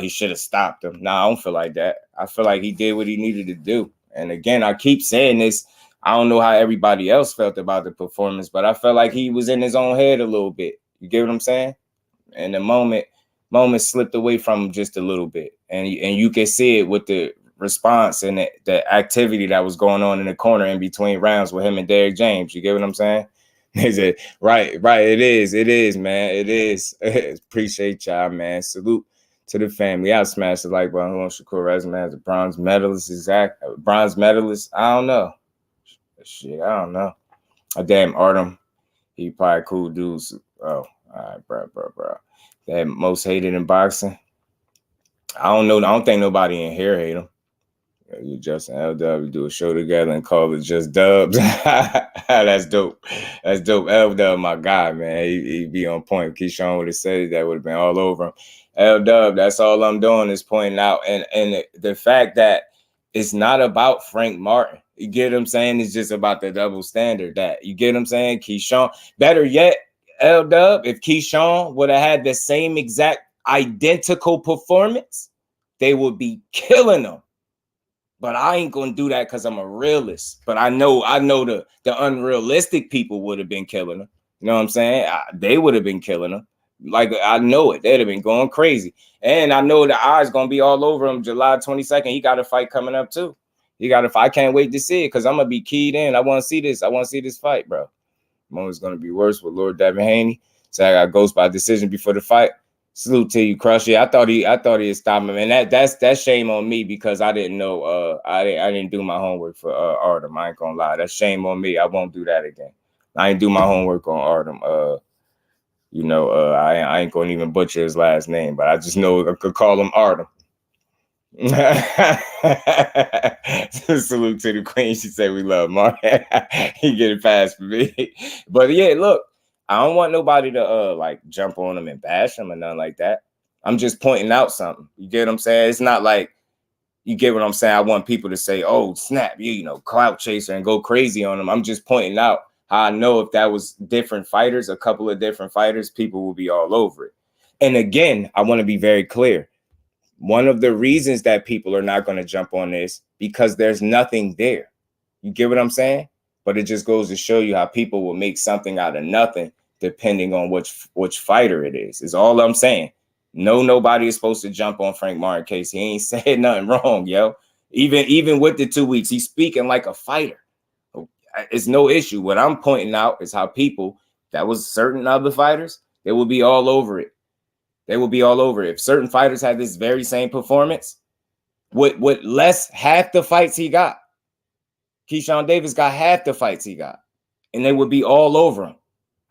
he should have stopped him. Nah, I don't feel like that. I feel like he did what he needed to do. And again, I keep saying this. I don't know how everybody else felt about the performance, but I felt like he was in his own head a little bit. You get what I'm saying? And the moment slipped away from him just a little bit. And you can see it with the response and the activity that was going on in the corner in between rounds with him and Derrick James. You get what I'm saying? He said, right. It is, man. It is. Appreciate y'all, man. Salute to the family. I smashed the like button. Who wants Shakur resume as a bronze medalist? Bronze medalist? I don't know. Shit, I don't know. A damn Artem. He probably cool dudes. Oh, all right, bro. That most hated in boxing. I don't know. I don't think nobody in here hate him. You Justin LW do a show together and call it Just Dubs. That's dope. That's dope. LW, my guy, man. He be on point. Keyshawn would have said it, that would have been all over him. LW, that's all I'm doing is pointing out. And the fact that it's not about Frank Martin. You get what I'm saying? It's just about the double standard that you get what I'm saying? Keyshawn. Better yet, LW, if Keyshawn would have had the same exact identical performance, they would be killing him. But I ain't gonna do that because I'm a realist. But I know the unrealistic people would have been killing him. You know what I'm saying? They would have been killing him. Like, I know it. They'd have been going crazy. And I know the eyes going to be all over him July 22nd. He got a fight coming up, too. He got a fight. I can't wait to see it because I'm going to be keyed in. I want to see this. I want to see this fight, bro. Moment's going to be worse with Lord Devin Haney. So I got ghost by decision before the fight. Salute to you, Crush. Yeah, I thought he'd stop him. And that's shame on me because I didn't know. I didn't do my homework for Artem. I ain't going to lie. That's shame on me. I won't do that again. I ain't do my homework on Artem. I ain't gonna even butcher his last name, but I just know I could call him Artem. Salute to the queen. She said we love Mark. He get it past for me. But yeah, look, I don't want nobody to like jump on him and bash him or nothing like that. I'm just pointing out something. You get what I'm saying? It's not like you get what I'm saying. I want people to say, oh, snap, you know, clout chaser and go crazy on him. I'm just pointing out how I know if that was different fighters, a couple of different fighters, people will be all over it. And again, I want to be very clear. One of the reasons that people are not going to jump on this because there's nothing there. You get what I'm saying? But it just goes to show you how people will make something out of nothing depending on which fighter it is all I'm saying. No, nobody is supposed to jump on Frank Martin case. He ain't said nothing wrong, yo. Even with the 2 weeks, he's speaking like a fighter. It's no issue. What I'm pointing out is how people that was certain other fighters, they will be all over it. They will be all over it. If certain fighters had this very same performance, with less half the fights he got, Keyshawn Davis got half the fights he got, and they would be all over him.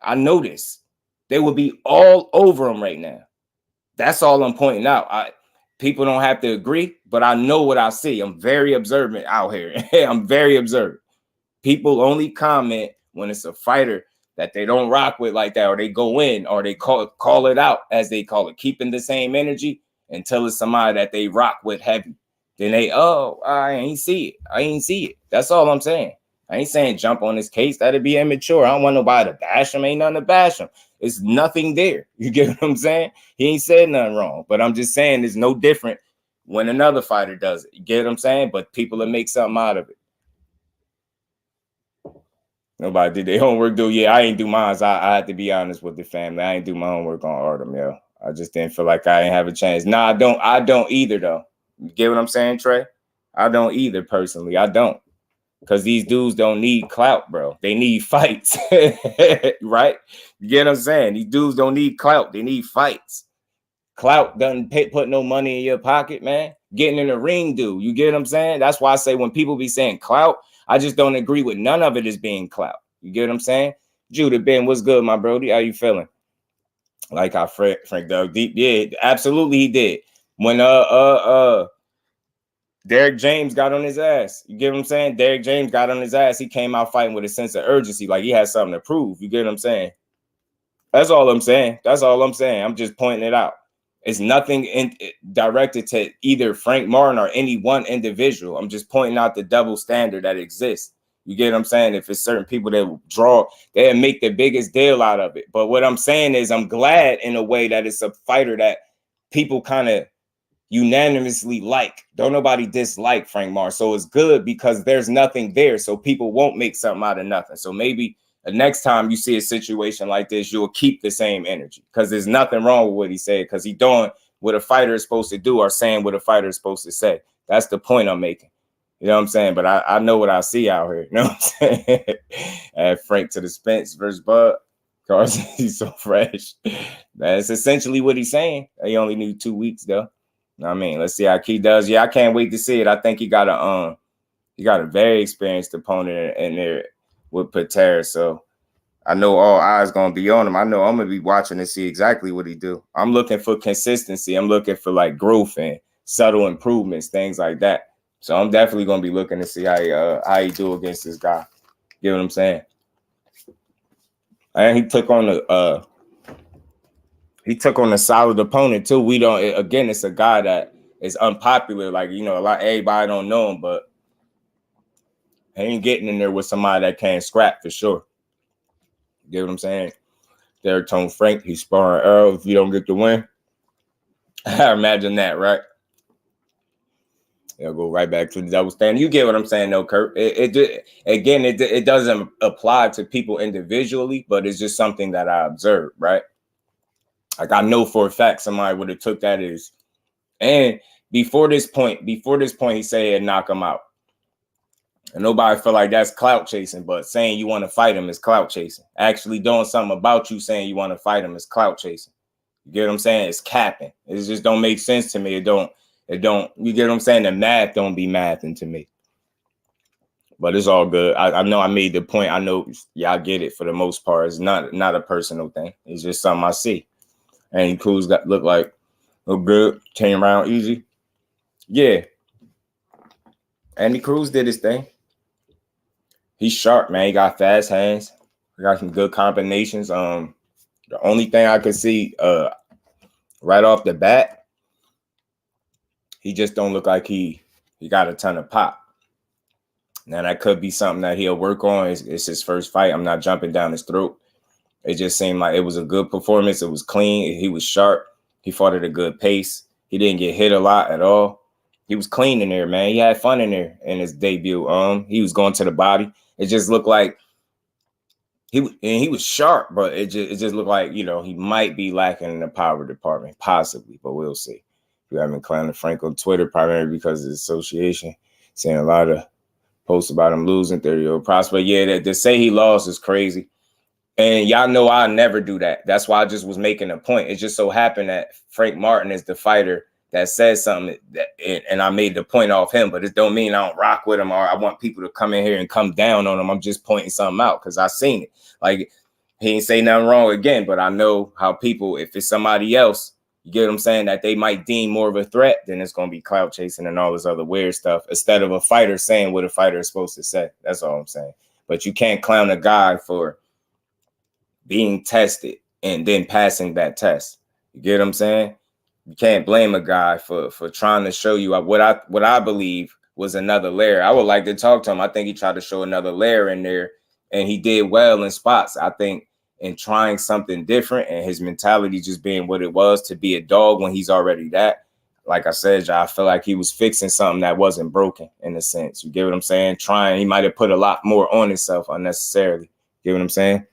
I know this. They would be all over him right now. That's all I'm pointing out. People don't have to agree, but I know what I see. I'm very observant out here. I'm very observant. People only comment when it's a fighter that they don't rock with like that, or they go in, or they call it out, as they call it, keeping the same energy until it's somebody that they rock with heavy. Then I ain't see it. I ain't see it. That's all I'm saying. I ain't saying jump on his case. That'd be immature. I don't want nobody to bash him. Ain't nothing to bash him. It's nothing there. You get what I'm saying? He ain't said nothing wrong. But I'm just saying it's no different when another fighter does it. You get what I'm saying? But people will make something out of it. Nobody did their homework, though. Yeah, I ain't do mine. I had to be honest with the family. I ain't do my homework on Artem, yo. I just didn't feel like I ain't have a chance. Nah, I don't either, though. You get what I'm saying, Trey? I don't either, personally. I don't. Because these dudes don't need clout, bro. They need fights, right? You get what I'm saying? These dudes don't need clout. They need fights. Clout doesn't put no money in your pocket, man. Getting in the ring, dude. You get what I'm saying? That's why I say when people be saying clout, I just don't agree with none of it as being clout. You get what I'm saying? Judah Ben, what's good, my brody? How you feeling? Like how Frank dug deep. Yeah, absolutely he did. When Derek James got on his ass. You get what I'm saying? Derek James got on his ass. He came out fighting with a sense of urgency, like he had something to prove. You get what I'm saying? That's all I'm saying. That's all I'm saying. I'm just pointing it out. It's nothing directed to either Frank Martin or any one individual. I'm just pointing out the double standard that exists. You get what I'm saying? If it's certain people that draw, they'll make the biggest deal out of it. But what I'm saying is I'm glad in a way that it's a fighter that people kind of unanimously like. Don't nobody dislike Frank Martin. So it's good because there's nothing there. So people won't make something out of nothing. So maybe the next time you see a situation like this, you'll keep the same energy because there's nothing wrong with what he said because he's doing what a fighter is supposed to do or saying what a fighter is supposed to say. That's the point I'm making. You know what I'm saying? But I know what I see out here. You know what I'm saying? Add Frank to the Spence versus Bud. Carson, he's so fresh. That's essentially what he's saying. He only need 2 weeks, though. I mean, let's see how Key does. Yeah, I can't wait to see it. I think he got a very experienced opponent in there with Patera. So I know all eyes gonna be on him. I know I'm gonna be watching to see exactly what he do. I'm looking for consistency. I'm looking for like growth and subtle improvements, things like that. So I'm definitely gonna be looking to see how he do against this guy. You know what I'm saying? And he took on a solid opponent too. It's a guy that is unpopular. Like, you know, everybody don't know him, but he ain't getting in there with somebody that can't scrap for sure. You get what I'm saying? Derek told Frank he's sparring Earl if you don't get the win. I imagine that, right? It'll go right back to the double standard. You get what I'm saying, though, Kurt. It doesn't apply to people individually, but it's just something that I observed, right? Like I know for a fact somebody would have took that as, and before this point, he said he'd knock him out. And nobody feel like that's clout chasing, but saying you want to fight him is clout chasing. Actually doing something about you saying you want to fight him is clout chasing. You get what I'm saying? It's capping. It just don't make sense to me. It don't, you get what I'm saying? The math don't be mathing to me. But it's all good. I know I made the point. I know y'all get it for the most part. It's not a personal thing. It's just something I see. And Cruz look good, came around easy. Yeah. Andy Cruz did his thing. He's sharp, man. He got fast hands. He got some good combinations. The only thing I could see right off the bat, he just don't look like he got a ton of pop. Now that could be something that he'll work on. It's his first fight. I'm not jumping down his throat. It just seemed like it was a good performance. It was clean. He was sharp. He fought at a good pace. He didn't get hit a lot at all. He was clean in there, man. He had fun in there in his debut. He was going to the body. It just looked like he was sharp, but it just looked like, you know, he might be lacking in the power department, possibly, but we'll see. You haven't clowning Frank on Twitter primarily because of his association, seeing a lot of posts about him losing 30-year-old prospect. Yeah, to say he lost is crazy. And y'all know I never do that. That's why I just was making a point. It just so happened that Frank Martin is the fighter that says something and I made the point off him, but it don't mean I don't rock with him or I want people to come in here and come down on him. I'm just pointing something out because I seen it. Like, he ain't say nothing wrong again, but I know how people, if it's somebody else, you get what I'm saying, that they might deem more of a threat, then it's going to be clout chasing and all this other weird stuff instead of a fighter saying what a fighter is supposed to say. That's all I'm saying. But you can't clown a guy for being tested and then passing that test. You get what I'm saying? You can't blame a guy for trying to show you what I believe was another layer. I would like to talk to him. I think he tried to show another layer in there, and he did well in spots. I think in trying something different and his mentality just being what it was to be a dog when he's already that. Like I said, I feel like he was fixing something that wasn't broken in a sense. You get what I'm saying? Trying, he might have put a lot more on himself unnecessarily. Get what I'm saying?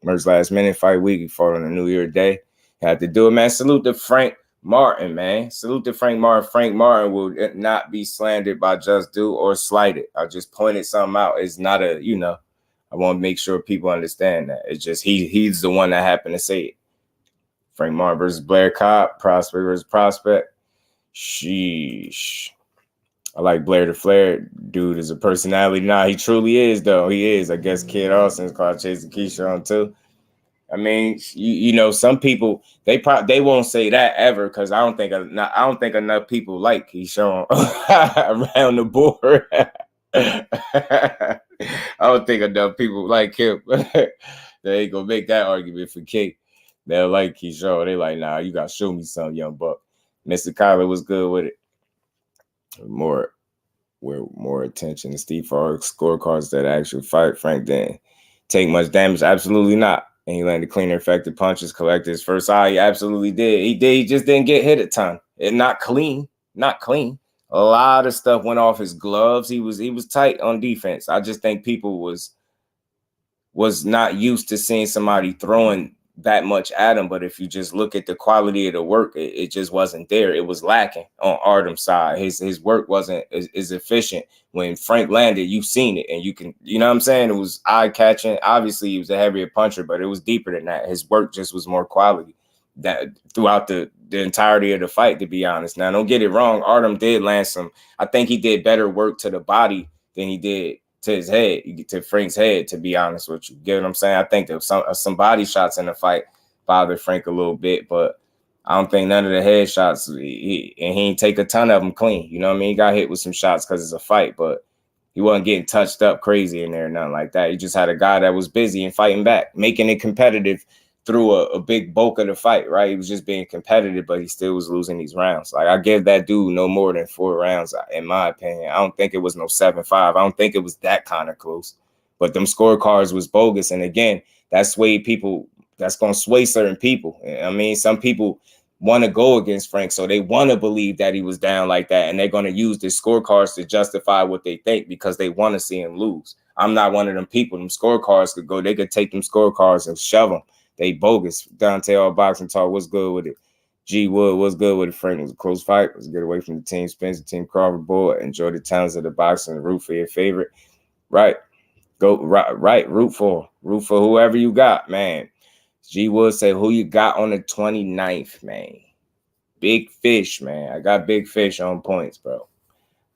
Merged last minute fight week. He fought on a New Year day. Had to do it, man. Salute to Frank Martin, man. Salute to Frank Martin. Frank Martin will not be slandered by Just Do or slighted. I just pointed something out. It's not a, you know, I want to make sure people understand that. It's just he's the one that happened to say it. Frank Martin versus Blair Cobb, prospect versus prospect. Sheesh. I like Blair the Flair. Dude is a personality. Nah, he truly is, though. He is. I guess Kid Austin's called chasing Keisha on too. I mean, you know, some people they won't say that ever because I don't think enough people like Keisha around the board. I don't think enough people like him. They ain't gonna make that argument for Kate. They'll like Keisha. They like, nah, you gotta show me something, young buck. Mr. Kyler was good with it. More attention to Steve Farr's scorecards that actually fight. Frank didn't take much damage. Absolutely not. And he landed cleaner, effective punches, collected his first eye. He absolutely did. He did. He just didn't get hit a ton. And not clean. A lot of stuff went off his gloves. He was tight on defense. I just think people was not used to seeing somebody throwing that much at him. But if you just look at the quality of the work, it just wasn't there. It was lacking on Artem's side. His work wasn't as efficient. When Frank landed, you've seen it, and you know what I'm saying? It was eye-catching. Obviously, he was a heavier puncher, but it was deeper than that. His work just was more quality that throughout the entirety of the fight, to be honest. Now, don't get it wrong. Artem did land some. I think he did better work to the body than he did to his head, to Frank's head, to be honest with you. Get what I'm saying? I think there was some body shots in the fight bothered Frank a little bit, but I don't think none of the head shots, he ain't take a ton of them clean. You know what I mean? He got hit with some shots because it's a fight, but he wasn't getting touched up crazy in there, nothing like that. He just had a guy that was busy and fighting back, making it competitive through a big bulk of the fight, right? He was just being competitive, but he still was losing these rounds. Like, I give that dude no more than 4 rounds, in my opinion. I don't think it was no 7-5. I don't think it was that kind of close. But them scorecards was bogus. And again, that's going to sway certain people. I mean, some people, want to go against Frank. So they want to believe that he was down like that. And they're going to use the scorecards to justify what they think because they want to see him lose. I'm not one of them people. Them scorecards could go. They could take them scorecards and shove them. They bogus. Dante All Boxing Talk. What's good with it? G Wood. What's good with it? Frank? It was a close fight. Let's get away from the team Spencer, Team Crawford board. Enjoy the talents of the boxing and root for your favorite. Right. Go right. Root for whoever you got, man. G Wood say, who you got on the 29th, man? Big Fish, man. I got Big Fish on points, bro.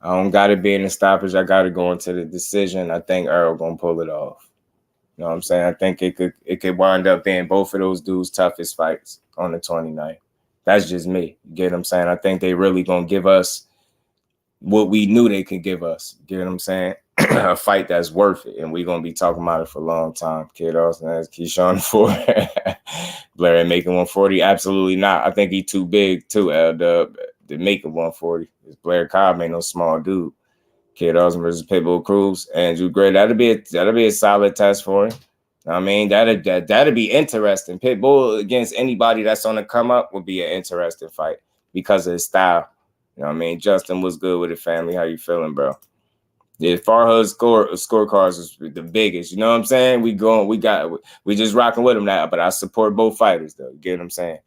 I don't got to be in the stoppage. I got to go into the decision. I think Earl going to pull it off. You know what I'm saying? I think it could wind up being both of those dudes' toughest fights on the 29th. That's just me. You get what I'm saying? I think they really going to give us what we knew they could give us. You get what I'm saying? A fight that's worth it, and we're gonna be talking about it for a long time. Kid Austin has Keyshawn for Blair ain't making 140. Absolutely not. I think he too big too. L-Dub to make it 140. Blair Cobb ain't no small dude. Kid Austin versus Pitbull Cruz, Andrew Gray. That'll be a solid test for him. I mean, that'll be interesting. Pitbull against anybody that's on the come up would be an interesting fight because of his style. You know what I mean? Justin, was good with the family? How you feeling, bro? Yeah, Farhad's scorecards is the biggest. You know what I'm saying? We just rocking with them now. But I support both fighters, though. You get what I'm saying?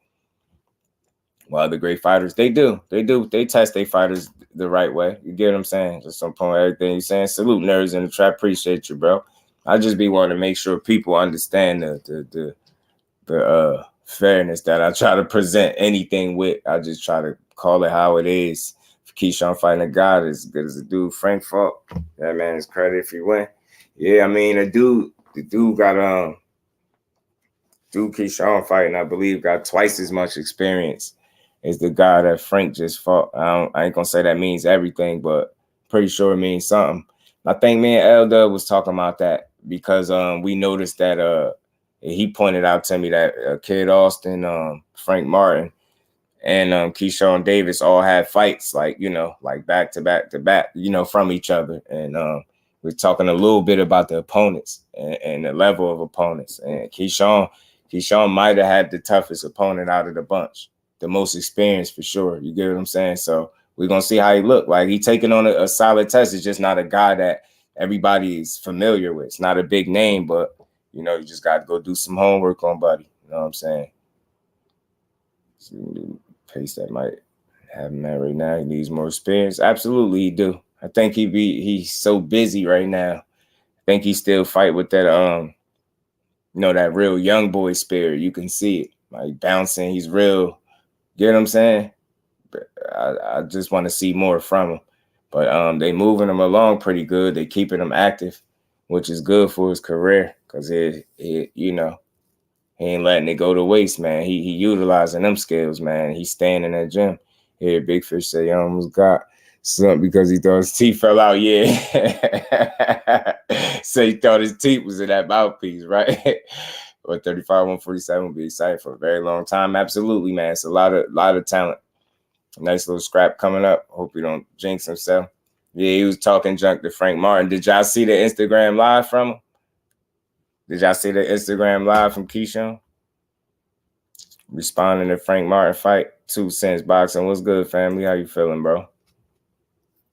Well, the great fighters, they test their fighters the right way. You get what I'm saying? Just some point everything you're saying. Salute nerds in the trap. Appreciate you, bro. I just be wanting to make sure people understand the fairness that I try to present anything with. I just try to call it how it is. Keyshawn fighting a guy as good as a dude. Frank fought. That man is credit if he win. Yeah, I mean, the dude got Keyshawn fighting, I believe, got twice as much experience as the guy that Frank just fought. I ain't gonna say that means everything, but pretty sure it means something. I think me and Elder was talking about that because we noticed that he pointed out to me that Kid Austin, Frank Martin, and Keyshawn Davis all had fights like back to back to back, from each other. And we're talking a little bit about the opponents and the level of opponents. And Keyshawn might have had the toughest opponent out of the bunch, the most experienced for sure. You get what I'm saying? So we're gonna see how he look. Like he taking on a solid test. It's just not a guy that everybody is familiar with. It's not a big name, but you just got to go do some homework on buddy. You know what I'm saying? Pace that might have him at right now. He needs more experience. Absolutely, he do. I think he's so busy right now. I think he still fight with that that real young boy spirit. You can see it, like bouncing. He's real. Get what I'm saying? But I just want to see more from him. But they moving him along pretty good. They keeping him active, which is good for his career because he ain't letting it go to waste, man. He utilizing them skills, man. He's staying in that gym. Here, Big Fish say he almost got something because he thought his teeth fell out. Yeah. So he thought his teeth was in that mouthpiece, right? But 35, 147 will be exciting for a very long time. Absolutely, man. It's a lot of talent. A nice little scrap coming up. Hope he don't jinx himself. Yeah, he was talking junk to Frank Martin. Did y'all see the Instagram live from him? Did y'all see the Instagram live from Keyshawn? Responding to Frank Martin fight. 2 cents boxing. What's good, family? How you feeling, bro?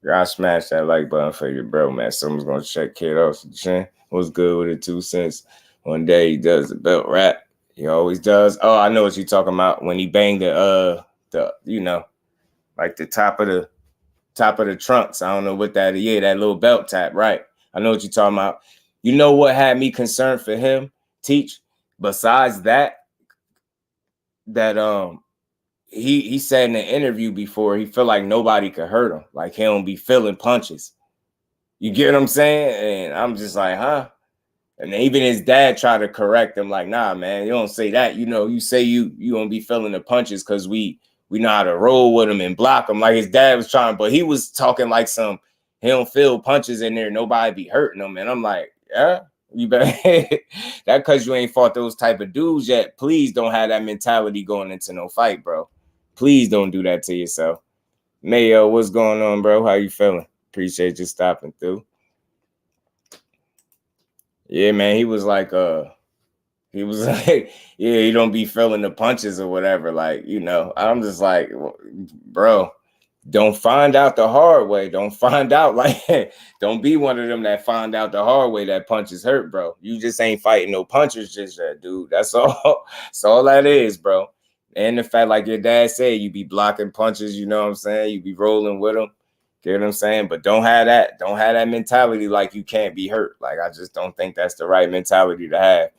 Y'all smash that like button for your bro, man. Someone's gonna check Kid Austin. What's good with it? 2 cents. One day he does the belt rap. He always does. Oh, I know what you're talking about. When he banged the like the top of the trunks. I don't know what that is. Yeah, that little belt tap, right? I know what you're talking about. You know what had me concerned for him, Teach? Besides that he said in an interview before he felt like nobody could hurt him. Like he don't be feeling punches. You get what I'm saying? And I'm just like, huh? And even his dad tried to correct him, like, nah, man, you don't say that. You say you don't be feeling the punches because we know how to roll with him and block him. Like his dad was trying, but he was talking like he don't feel punches in there. Nobody be hurting him. And I'm like, yeah, you better that because you ain't fought those type of dudes yet. Please don't have that mentality going into no fight, bro. Please don't do that to yourself. Mayo, what's going on, bro? How you feeling? Appreciate you stopping through. Yeah, man, he was like, He was like, yeah, you don't be feeling the punches or whatever. Like, I'm just like, bro, don't find out the hard way. Don't find out don't be one of them that find out the hard way that punches hurt, bro. You just ain't fighting no punches just yet, dude. That's all. That's all that is, bro. And the fact, like your dad said, you be blocking punches, you know what I'm saying? You be rolling with them. Get what I'm saying? But don't have that mentality like you can't be hurt. Like, I just don't think that's the right mentality to have.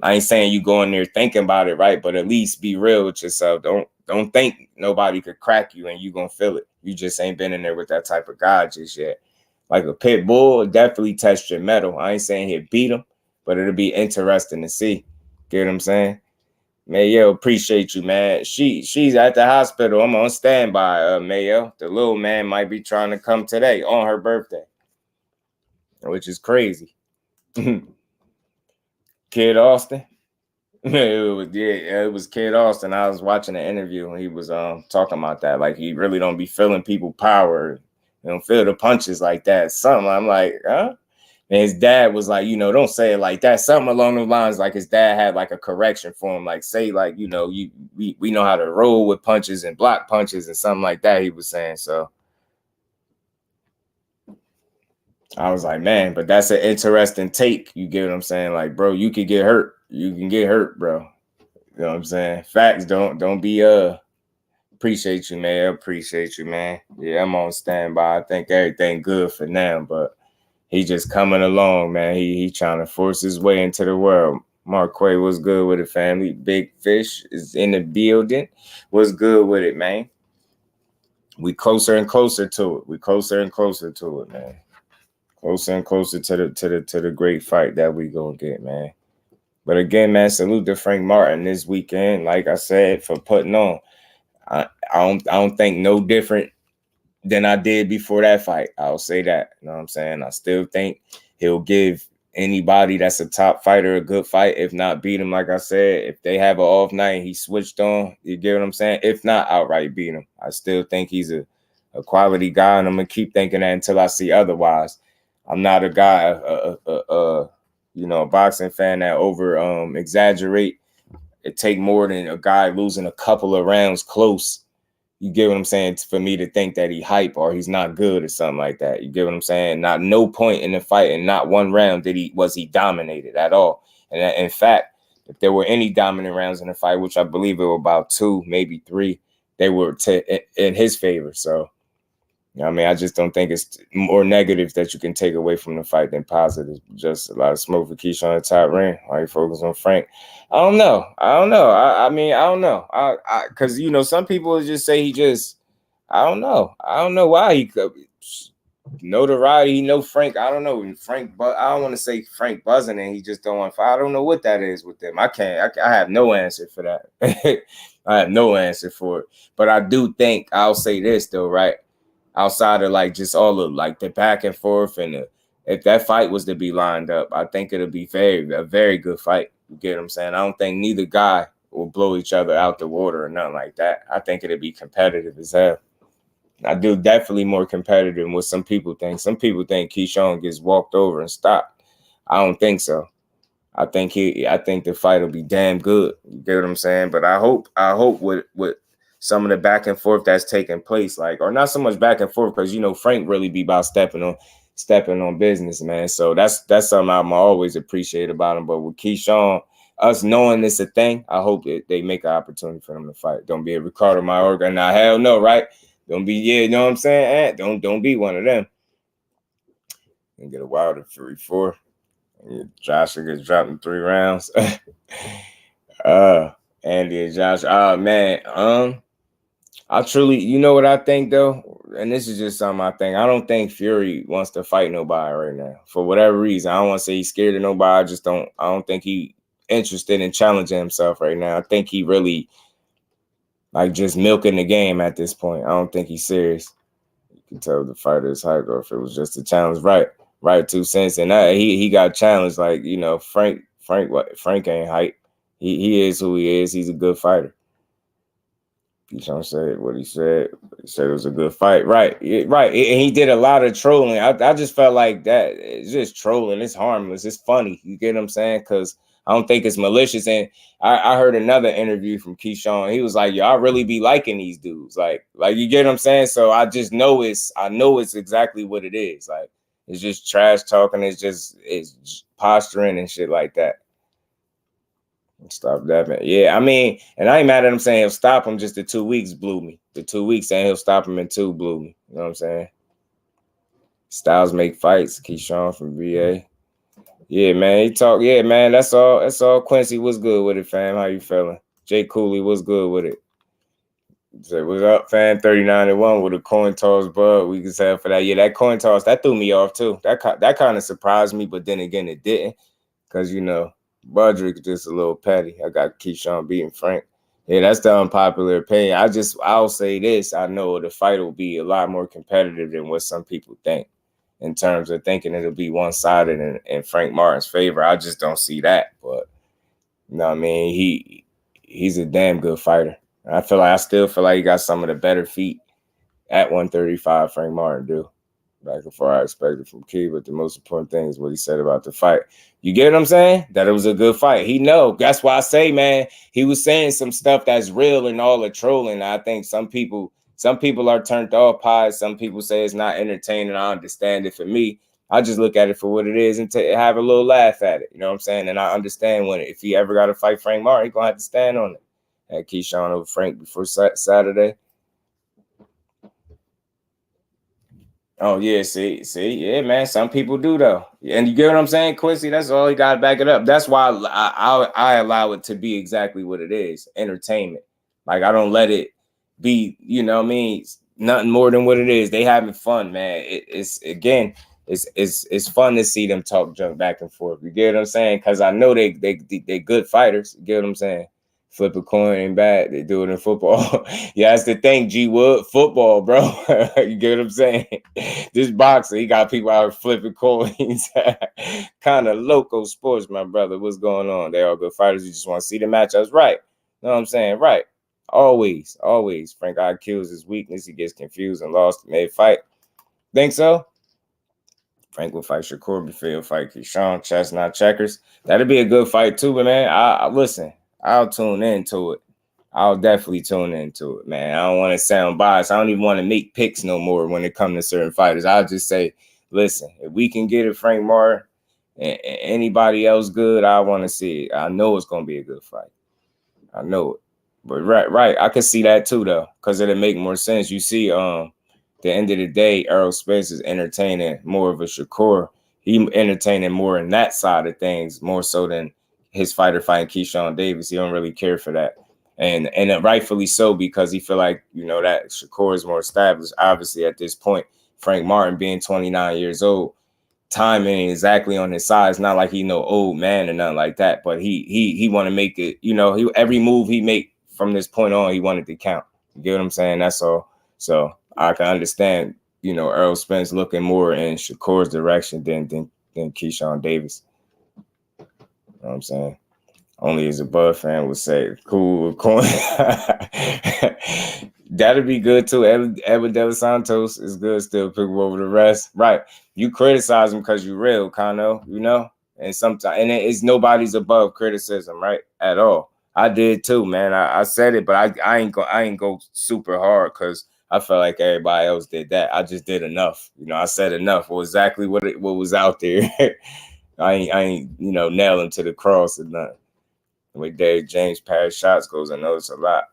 I ain't saying you go in there thinking about it, right? But at least be real with yourself. Don't think nobody could crack you and you gonna feel it. You just ain't been in there with that type of guy just yet. Like a pit bull, definitely test your metal. I ain't saying he'll beat him, but it'll be interesting to see. Get what I'm saying? Mayo, appreciate you, man. She's at the hospital. I'm on standby, Mayo. The little man might be trying to come today on her birthday, which is crazy. Kid Austin. It was Kid Austin. I was watching an interview and he was talking about that. Like, he really don't be feeling people power. You don't feel the punches like that. Something. I'm like, huh? And his dad was like, don't say it like that. Something along those lines. Like, his dad had like a correction for him. Like, say like, we know how to roll with punches and block punches and something like that. He was saying. So I was like, man, but that's an interesting take. You get what I'm saying? Like, bro, you could get hurt. You can get hurt, bro. You know what I'm saying? Facts. Don't be appreciate you, man. Appreciate you, man. Yeah, I'm on standby. I think everything good for now, but he just coming along, man. He trying to force his way into the world. Marquay, what's good with it, family? Big Fish is in the building. What's good with it, man? We closer and closer to it. We closer and closer to it, man. Closer and closer to the great fight that we gonna get, man. But again, man, salute to Frank Martin this weekend. Like I said, for putting on. I don't think no different than I did before that fight. I'll say that. You know what I'm saying? I still think he'll give anybody that's a top fighter a good fight. If not, beat him. Like I said, if they have an off night, he switched on. You get what I'm saying? If not, outright beat him. I still think he's a quality guy, and I'm gonna keep thinking that until I see otherwise. I'm not a guy, a boxing fan that over exaggerate. It take more than a guy losing a couple of rounds close. You get what I'm saying? For me to think that he hype or he's not good or something like that. You get what I'm saying? Not no point in the fight and not one round was he dominated at all. And in fact, if there were any dominant rounds in the fight, which I believe it were about 2, maybe 3, they were in his favor. So, I just don't think it's more negatives that you can take away from the fight than positives. Just a lot of smoke for Keisha on the top ring. Why you focus on Frank? I don't know. I don't know. Because, some people just say I don't know. I don't know why he could. Notoriety, he know Frank. I don't know. Frank, but I don't want to say Frank buzzing and he just don't want to fight. I don't know what that is with them. I have no answer for that. I have no answer for it. But I do think, I'll say this though, right? Outside of like just all of like the back and forth and if that fight was to be lined up, I think it'll be a very good fight. You get what I'm saying? I don't think neither guy will blow each other out the water or nothing like that. I think it'll be competitive as hell. I do definitely more competitive than what some people think. Some people think Keyshawn gets walked over and stopped. I don't think so. I think the fight will be damn good. You get what I'm saying? But I hope with some of the back and forth that's taking place, like, or not so much back and forth, because Frank really be about stepping on business, man. So that's something I'm always appreciate about him. But with Keyshawn, us knowing it's a thing, I hope that they make an opportunity for them to fight. Don't be a Ricardo Mayorga. Now, hell no, right? Don't be, you know what I'm saying? Don't be one of them. And get a Wilder 3-4. Joshua gets dropped in 3 rounds. Andy and Josh. Man. I truly, you know what I think though, and this is just something I think. I don't think Fury wants to fight nobody right now for whatever reason. I don't want to say he's scared of nobody. I don't think he's interested in challenging himself right now. I think he really like just milking the game at this point. I don't think he's serious. You can tell the fighter is hyped, or if it was just a challenge, right 2 cents. And he got challenged like Frank ain't hype. He is who he is. He's a good fighter. Keyshawn said what he said. He said it was a good fight. Right. Right. And he did a lot of trolling. I just felt like that. It's just trolling. It's harmless. It's funny. You get what I'm saying? Because I don't think it's malicious. And I heard another interview from Keyshawn. He was like, "Yo, I really be liking these dudes." Like you get what I'm saying? So I just know I know it's exactly what it is. Like, it's just trash talking. It's posturing and shit like that. Stop Devin. Yeah, I mean, and I ain't mad at him saying he'll stop him. Just the 2 weeks blew me. The 2 weeks saying he'll stop him in 2 blew me. You know what I'm saying? Styles make fights. Keyshawn from VA. Yeah, man. He talk. Yeah, man. That's all. That's all. Quincy was good with it, fam. How you feeling? Jay Cooley was good with it. Say, what's up, fam? 39-1 with a coin toss, bud. We can say for that. Yeah, that coin toss, that threw me off too. That kind of surprised me, but then again, it didn't. Because, you know, Budrick just a little petty. I got Keyshawn beating Frank. Yeah, that's the unpopular opinion. I'll say this. I know the fight will be a lot more competitive than what some people think in terms of thinking it'll be one-sided in Frank Martin's favor. I just don't see that. But, you know what I mean? He's a damn good fighter. I still feel like he got some of the better feet at 135, Frank Martin do. Back before I expected from Key, but the most important thing is what he said about the fight. You get what I'm saying? That it was a good fight. He know. That's why I say, man, he was saying some stuff that's real and all the trolling. I think some people are turned off by it. Some people say it's not entertaining. I understand it. For me, I just look at it for what it is and have a little laugh at it. You know what I'm saying? And I understand if he ever got to fight Frank Martin, he's going to have to stand on it. Had Keyshawn over Frank before Saturday. Oh, yeah, see, yeah, man, some people do, though. And you get what I'm saying, Quincy? That's all you got to back it up. That's why I allow it to be exactly what it is, entertainment. Like, I don't let it be, you know what I mean, nothing more than what it is. They having fun, man. It's fun to see them talk junk back and forth. You get what I'm saying? Because I know they good fighters. You get what I'm saying? Flip a coin ain't bad. They do it in football. Yeah, that's the thing, G Wood. Football, bro. You get what I'm saying? This boxer, he got people out here flipping coins. Kind of local sports, my brother. What's going on? They all good fighters. You just want to see the matchups. Right. You know what I'm saying? Right. Always. Frank God kills his weakness. He gets confused and lost mid-fight. Think so? Frank will fight Shakur before he'll fight Keyshawn. Chestnut checkers. That'll be a good fight, too, but, man, I listen. I'll tune into it. I'll definitely tune into it, man. I don't want to sound biased. I don't even want to make picks no more when it comes to certain fighters. I'll just say, listen, if we can get it, Frank Martin, and anybody else good, I want to see it. I know it's going to be a good fight. I know it. But right. I could see that too, though, because it'll make more sense. You see, the end of the day, Errol Spence is entertaining more of a Shakur. He entertaining more in that side of things, more so than his fighter fighting Keyshawn Davis. He don't really care for that. And rightfully so, because he feel like, you know, that Shakur is more established. Obviously, at this point, Frank Martin being 29 years old, time ain't exactly on his side. It's not like he no old man or nothing like that. But he want to make it, you know, every move he make from this point on, he wanted to count. You get what I'm saying? That's all. So I can understand, you know, Errol Spence looking more in Shakur's direction than Keyshawn Davis. You know what I'm saying? Only as a Bud fan would say, cool, coin. That'll be good too. Edward De Los Santos is good still. Pick over the rest. Right. You criticize him because you're real, Kano, you know? And sometimes, and it's nobody's above criticism, right? At all. I did too, man. I said it, but I ain't go super hard because I felt like everybody else did that. I just did enough. You know, I said enough. Well, exactly what was out there. I ain't, you know, nail him to the cross or nothing. The way Dave James pass shots goes, I notice a lot.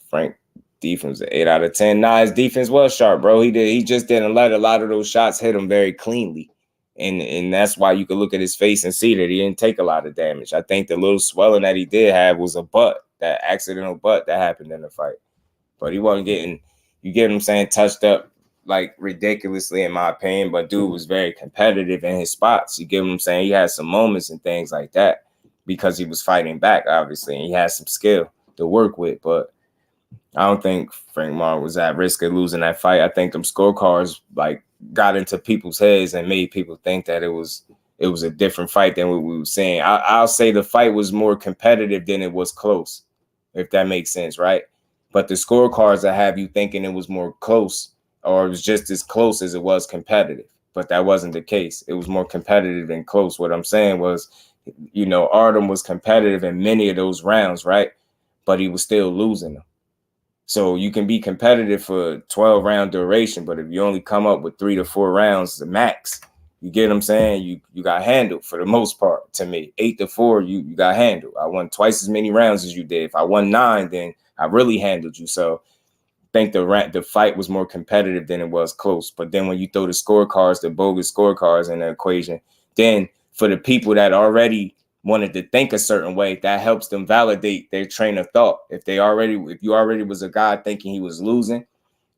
Frank defense 8 out of 10. Nah, his defense was sharp, bro. He just didn't let a lot of those shots hit him very cleanly. And that's why you can look at his face and see that he didn't take a lot of damage. I think the little swelling that he did have was a butt, that accidental butt that happened in the fight. But he wasn't getting, you get what I'm saying, touched up like ridiculously in my opinion. But dude was very competitive in his spots. You get what I'm saying? He had some moments and things like that because he was fighting back, obviously, and he had some skill to work with. But I don't think Frank Martin was at risk of losing that fight. I think them scorecards like got into people's heads and made people think that it was a different fight than what we were saying. I'll say the fight was more competitive than it was close, if that makes sense, right? But the scorecards that have you thinking it was more close, or it was just as close as it was competitive. But that wasn't the case. It was more competitive than close. What I'm saying was, you know, Artem was competitive in many of those rounds, right? But he was still losing them. So you can be competitive for 12-round duration, but if you only come up with 3 to 4 rounds, the max, you get what I'm saying? You got handled for the most part. To me, 8 to 4, you got handled. I won twice as many rounds as you did. If I won 9, then I really handled you. So I think the fight was more competitive than it was close. But then when you throw the scorecards, the bogus scorecards in the equation, then for the people that already wanted to think a certain way, that helps them validate their train of thought. If you already was a guy thinking he was losing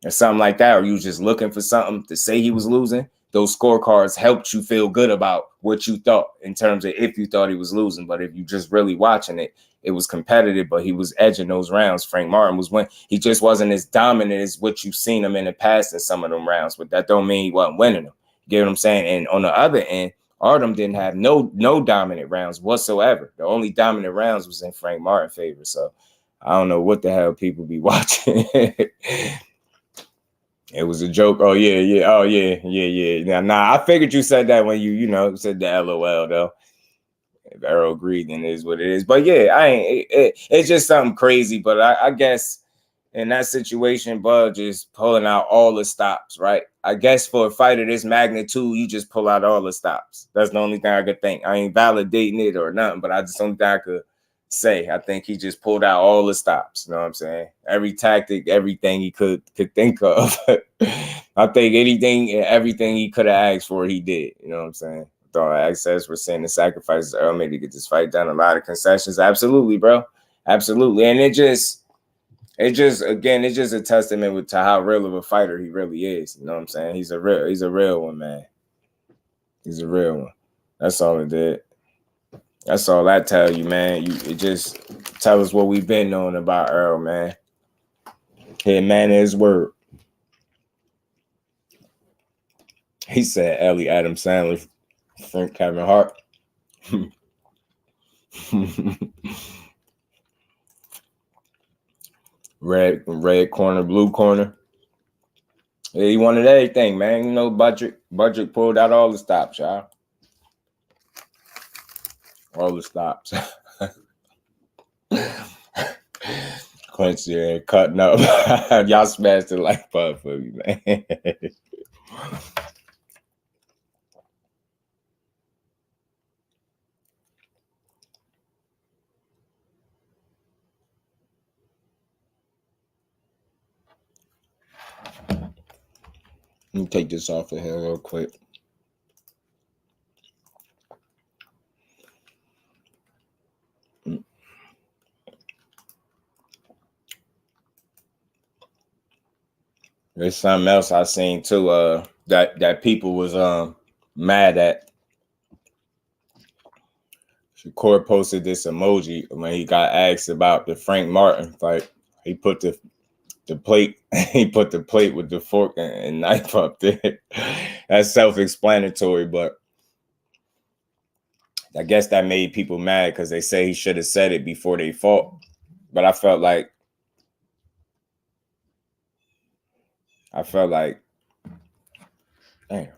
or something like that, or you was just looking for something to say he was losing, those scorecards helped you feel good about what you thought in terms of if you thought he was losing. But if you just really watching it, it was competitive, but he was edging those rounds. Frank Martin was when he just wasn't as dominant as what you've seen him in the past in some of them rounds, but that don't mean he wasn't winning them. You get what I'm saying? And on the other end, Artem didn't have no dominant rounds whatsoever. The only dominant rounds was in Frank Martin's favor. So I don't know what the hell people be watching. It was a joke. Oh yeah. Oh yeah. Nah. I figured you said that when you said the LOL though. If Errol agreed, then it is what it is. But yeah, it's just something crazy. But I guess in that situation, Bud just pulling out all the stops, right? I guess for a fight of this magnitude, you just pull out all the stops. That's the only thing I could think. I ain't validating it or nothing, but I just only thing I could say. I think he just pulled out all the stops. You know what I'm saying? Every tactic, everything he could think of. I think anything and everything he could have asked for, he did. You know what I'm saying? Thought access for saying the sacrifices Earl made to get this fight done. A lot of concessions. Absolutely, bro. Absolutely. And it's just a testament to how real of a fighter he really is. You know what I'm saying? He's a real one, man. He's a real one. That's all it did. That's all I tell you, man. It just tell us what we've been knowing about Earl, man. Hey, man, his word. He said Ellie Adam Sandler, Frank Kevin Hart. Red corner, blue corner. Yeah, he wanted everything, man. You know, budget pulled out all the stops, y'all. All the stops. Quincy cutting up. Y'all smashed the like button for me, man. Let me take this off of here real quick. There's something else I seen too. That people was mad at. Shakur posted this emoji when he got asked about the Frank Martin fight. He put the plate. He put the plate with the fork and knife up there. That's self-explanatory, but I guess that made people mad because they say he should have said it before they fought. But I felt like, damn.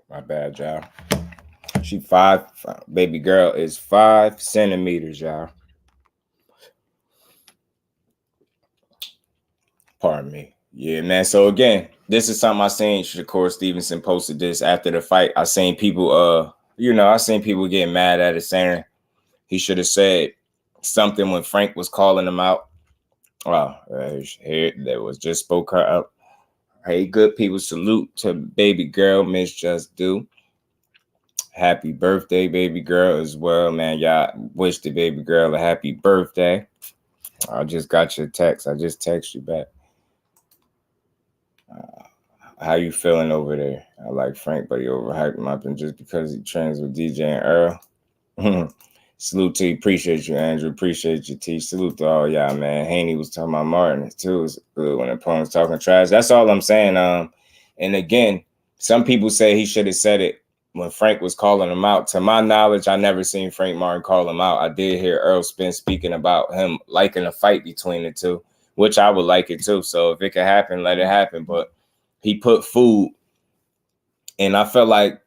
My bad, y'all. She baby girl is 5 centimeters, y'all. Pardon me. Yeah, man. So again, this is something I seen. Shakur Stevenson posted this after the fight. I seen people, getting mad at it, saying he should have said something when Frank was calling him out. Wow, that was just spoke her up. Hey, good people, salute to baby girl, Miss Just Do. Happy birthday, baby girl, as well, man. Y'all wish the baby girl a happy birthday. I just got your text. I just text you back. How you feeling over there? I like Frank, but he overhyped him up, and just because he trains with DJ and Earl. Salute to you. Appreciate you, Andrew. Appreciate you, T. Salute to all y'all, man. Haney was talking about Martin, too. It's good when the opponent's talking trash. That's all I'm saying. And again, some people say he should have said it when Frank was calling him out. To my knowledge, I never seen Frank Martin call him out. I did hear Earl Spence speaking about him liking a fight between the two, which I would like it too. So if it could happen, let it happen. But he put food, and I felt like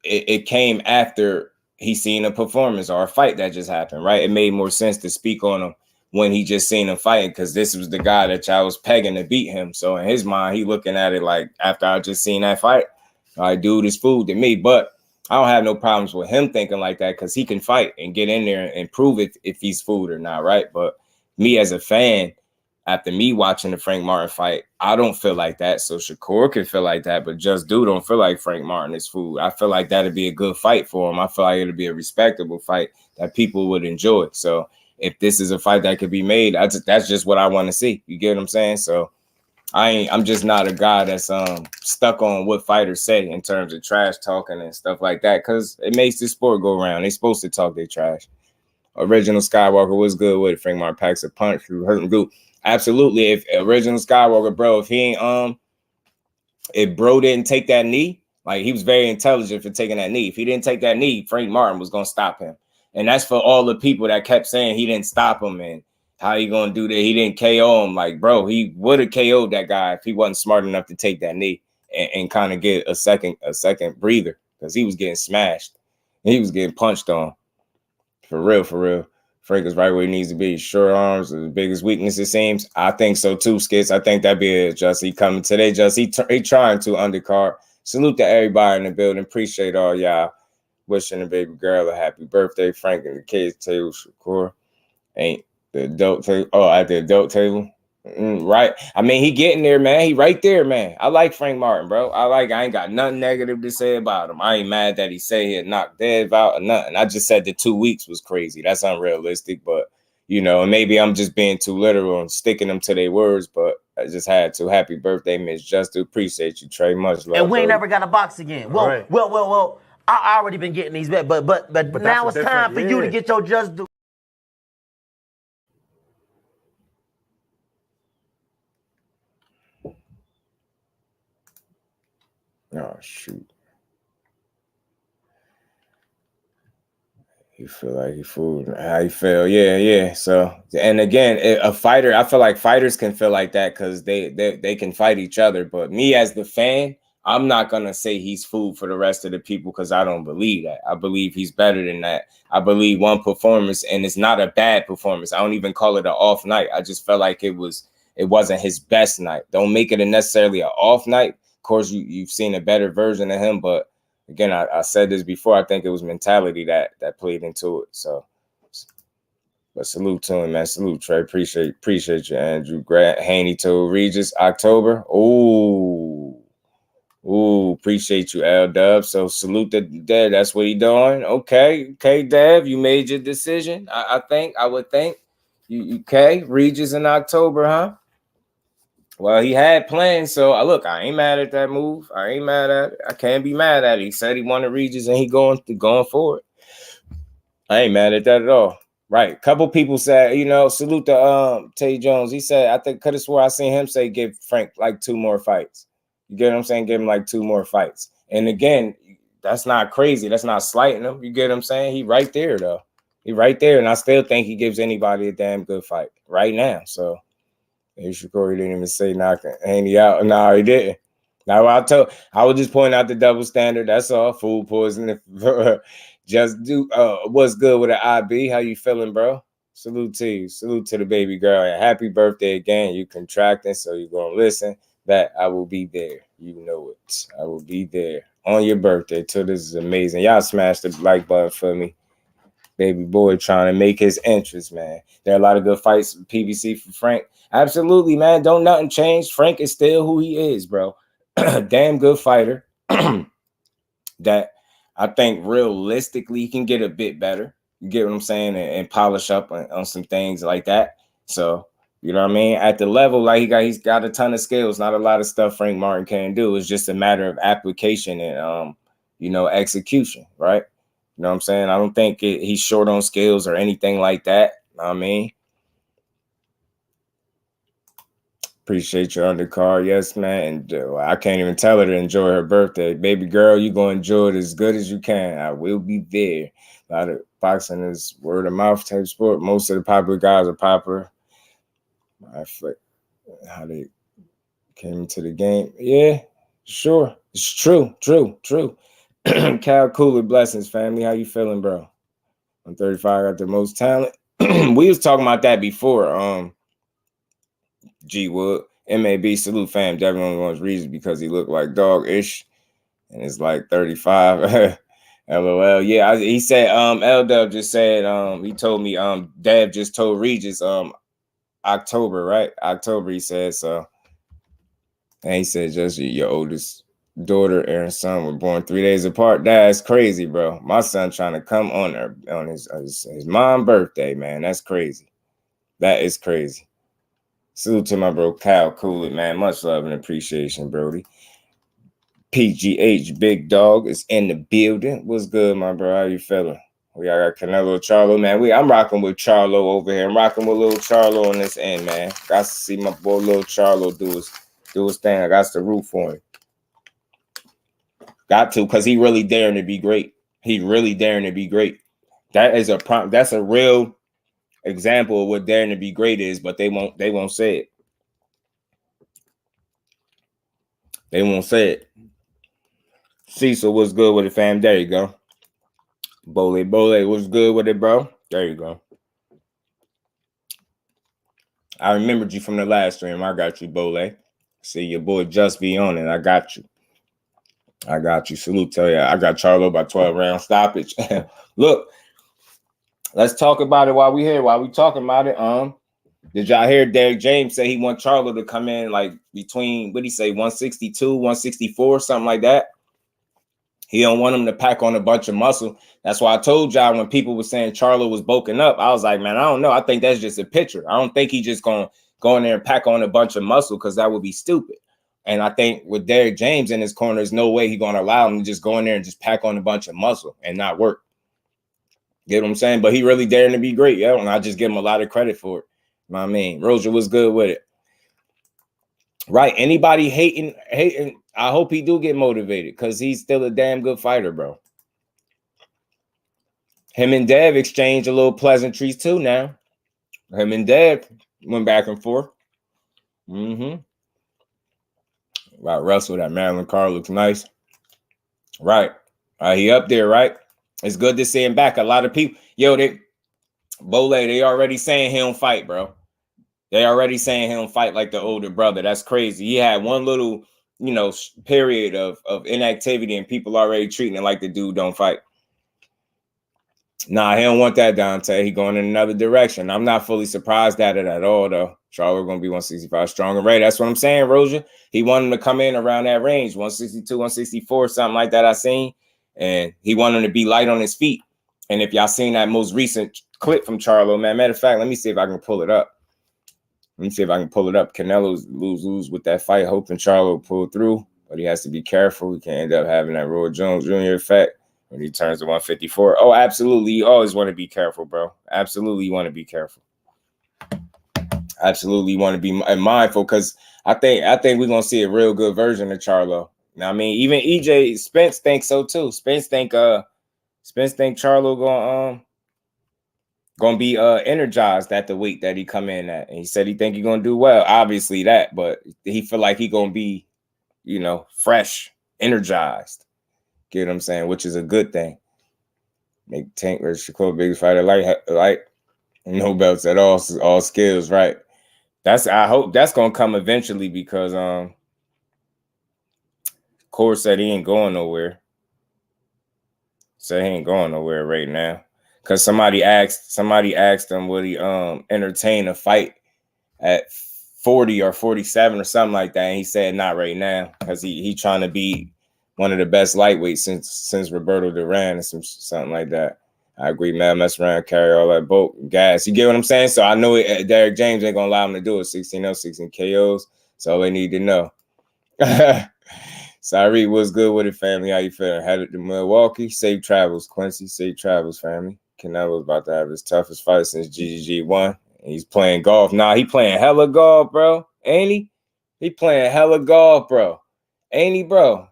it came after he seen a performance or a fight that just happened, right? It made more sense to speak on him when he just seen him fighting, because this was the guy that y'all was pegging to beat him. So in his mind, he looking at it like, after I just seen that fight, all right, dude, is food to me. But I don't have no problems with him thinking like that, because he can fight and get in there and prove it if he's food or not, right? But me as a fan, after me watching the Frank Martin fight, I don't feel like that. So Shakur can feel like that, but Just Do don't feel like Frank Martin is food. I feel like that'd be a good fight for him. I feel like it'd be a respectable fight that people would enjoy. So if this is a fight that could be made, that's just what I want to see. You get what I'm saying? So I'm just not a guy that's stuck on what fighters say in terms of trash talking and stuff like that, because it makes the sport go around. They're supposed to talk their trash. Original Skywalker was good with it. Frank Martin packs a punch through hurt and group. Absolutely. If Original Skywalker, bro, if he ain't if bro didn't take that knee, like, he was very intelligent for taking that knee. If he didn't take that knee, Frank Martin was gonna stop him. And that's for all the people that kept saying he didn't stop him and how he gonna do that. He didn't KO him. Like, bro, he would have KO'd that guy if he wasn't smart enough to take that knee and kind of get a second breather, because he was getting smashed. He was getting punched on. For real, for real. Frank is right where he needs to be. Short arms are the biggest weakness, it seems. I think so too, Skits. I think that'd be it, Just. He coming today, Just. He trying to undercard. Salute to everybody in the building. Appreciate all y'all. Wishing the baby girl a happy birthday. Frank and the kids table. Shakur. Ain't the adult table. Oh, at the adult table. Right. I mean, he getting there, man. He right there, man. I like Frank Martin, bro. I ain't got nothing negative to say about him. I ain't mad that he say he had knocked Dev out or nothing. I just said the 2 weeks was crazy. That's unrealistic, but and maybe I'm just being too literal and sticking them to their words, but I just had to. Happy birthday, Miss Just. Appreciate you, Trey. Much love. And we ain't never got to box again. Well. I already been getting these bets, but now it's time for you to get your Just Do. Oh, shoot. You feel like you fooled. How you feel? Yeah. So, and again, a fighter, I feel like fighters can feel like that because they can fight each other. But me as the fan, I'm not going to say he's food for the rest of the people because I don't believe that. I believe he's better than that. I believe one performance, and it's not a bad performance. I don't even call it an off night. I just felt like it wasn't his best night. Don't make it necessarily an off night. Of course, you've seen a better version of him, but again, I said this before. I think it was mentality that played into it. So, but salute to him, man. Salute, Trey. Appreciate you, Andrew. Grant Haney told Regis October. Appreciate you, L Dub. So salute to Dev. That's what he doing. Okay, Dev. You made your decision. I would think. You okay? Regis in October, huh? Well, he had plans, so look, I ain't mad at that move. I ain't mad at it. I can't be mad at it. He said he wanted Regis, and he going for it. I ain't mad at that at all. Right. Couple people said, salute to Tay Jones. He said, I think could have swore I seen him say give Frank like 2 more fights. You get what I'm saying? Give him like 2 more fights. And again, that's not crazy. That's not slighting him. You get what I'm saying? He right there, though. He right there, and I still think he gives anybody a damn good fight right now. So. Shakur, he didn't even say knocking Haney out. No, he didn't. Now I was just pointing out the double standard. That's all. Food poisoning. Just do what's good with an IB. How you feeling, bro? Salute to you. Salute to the baby girl. And happy birthday again. You contracting, so you're gonna listen. That I will be there. You know it. I will be there on your birthday. Too. This is amazing. Y'all smash the like button for me. Baby boy trying to make his entrance, man. There are a lot of good fights for PBC for Frank. Absolutely, man. Don't nothing change. Frank is still who he is, bro. Damn good fighter. That I think realistically he can get a bit better. You get what I'm saying? And polish up on some things like that. So, you know what I mean? At the level, like he's got a ton of skills. Not a lot of stuff Frank Martin can do. It's just a matter of application and execution, right? You know what I'm saying? I don't think he's short on skills or anything like that. You know what I mean? Appreciate your undercard. Yes, man. And I can't even tell her to enjoy her birthday. Baby girl, you going to enjoy it as good as you can. I will be there. A lot of boxing is word of mouth type sport. Most of the popular guys are popular. I forget how they came into the game. Yeah, sure. It's true. Cal Cooler, blessings, family. How you feeling, bro? I'm 35, got the most talent. We was talking about that before. G Wood, MAB, salute fam. Devin only wants reasons because he looked like dog-ish. And it's like 35. LOL. Yeah, he said, L-Dub just said, he told me, Dev just told Regis, October, right? October, he said, so. And he said, just your oldest daughter and son were born 3 days apart. That's crazy, bro. My son trying to come on his mom's birthday, man. That's crazy. That is crazy. Salute to my bro, Kyle Cooley, man. Much love and appreciation, Brody. PGH, big dog, is in the building. What's good, my bro? How you feeling? We got Canelo, Charlo, man. I'm rocking with Charlo over here. I'm rocking with little Charlo on this end, man. Got to see my boy, little Charlo, do his thing. I got to root for him. Got to, because he really daring to be great. He really daring to be great. That's a real example of what daring to be great is, but they won't say it. They won't say it. Cecil, what's good with it, fam? There you go. Bole, what's good with it, bro? There you go. I remembered you from the last stream. I got you, Bole. See your boy Just be on it. I got you. Salute, tell you. I got Charlo by 12 round stoppage. Look, let's talk about it while we here. While we talking about it, did y'all hear Derek James say he want Charlo to come in like between, what did he say, 162, 164, something like that? He don't want him to pack on a bunch of muscle. That's why I told y'all when people were saying Charlo was bulking up, I was like, man, I don't know. I think that's just a picture. I don't think he just going to go in there and pack on a bunch of muscle because that would be stupid. And I think with Derek James in his corner, there's no way he's going to allow him to just go in there and just pack on a bunch of muscle and not work. Get what I'm saying? But he really daring to be great, yeah. And I just give him a lot of credit for it. You know what I mean? Roger was good with it. Right. Anybody hating, I hope he do get motivated because he's still a damn good fighter, bro. Him and Dev exchanged a little pleasantries too now. Him and Dev went back and forth. Right, Russell, that Maryland car looks nice. Right. He up there, right? It's good to see him back. A lot of people, they already saying he don't fight, bro. They already saying he don't fight like the older brother. That's crazy. He had one little, period of inactivity and people already treating it like the dude don't fight. Nah, he don't want that, Dante. He going in another direction. I'm not fully surprised at it at all, though. Charlo going to be 165 strong and ready. That's what I'm saying, Roger. He wanted him to come in around that range, 162, 164, something like that I seen. And he wanted him to be light on his feet. And if y'all seen that most recent clip from Charlo, man, matter of fact, let me see if I can pull it up. Canelo's lose with that fight, hoping Charlo pull through, but he has to be careful. He can't end up having that Roy Jones Jr. effect when he turns to 154. Oh, absolutely. You always want to be careful, bro. Absolutely, you want to be careful. Absolutely, you want to be mindful because I think we're gonna see a real good version of Charlo. Now, I mean, even EJ Spence thinks so too. Spence think Charlo gonna be energized at the weight that he come in at, and he said he think he gonna do well. Obviously that, but he feel like he gonna be, fresh, energized. Get what I'm saying? Which is a good thing. Make Tank versus Shakur biggest fighter like no belts at all skills, right? I hope that's gonna come eventually because Core said he ain't going nowhere. Said he ain't going nowhere right now. Because somebody asked him would he entertain a fight at 40 or 47 or something like that. And he said not right now because he trying to be one of the best lightweights since Roberto Duran or something like that. I agree, man. Mess around, carry all that boat gas. You get what I'm saying? So I know Derek James ain't gonna allow him to do it. 16 KOs. That's all they need to know. Sorry, what's good with it, family? How you feeling? Headed to Milwaukee. Safe travels, Quincy. Safe travels, family. Canelo's about to have his toughest fight since GGG1. He's playing golf. Nah, he playing hella golf, bro. Ain't he? He playing hella golf, bro. Ain't he, bro?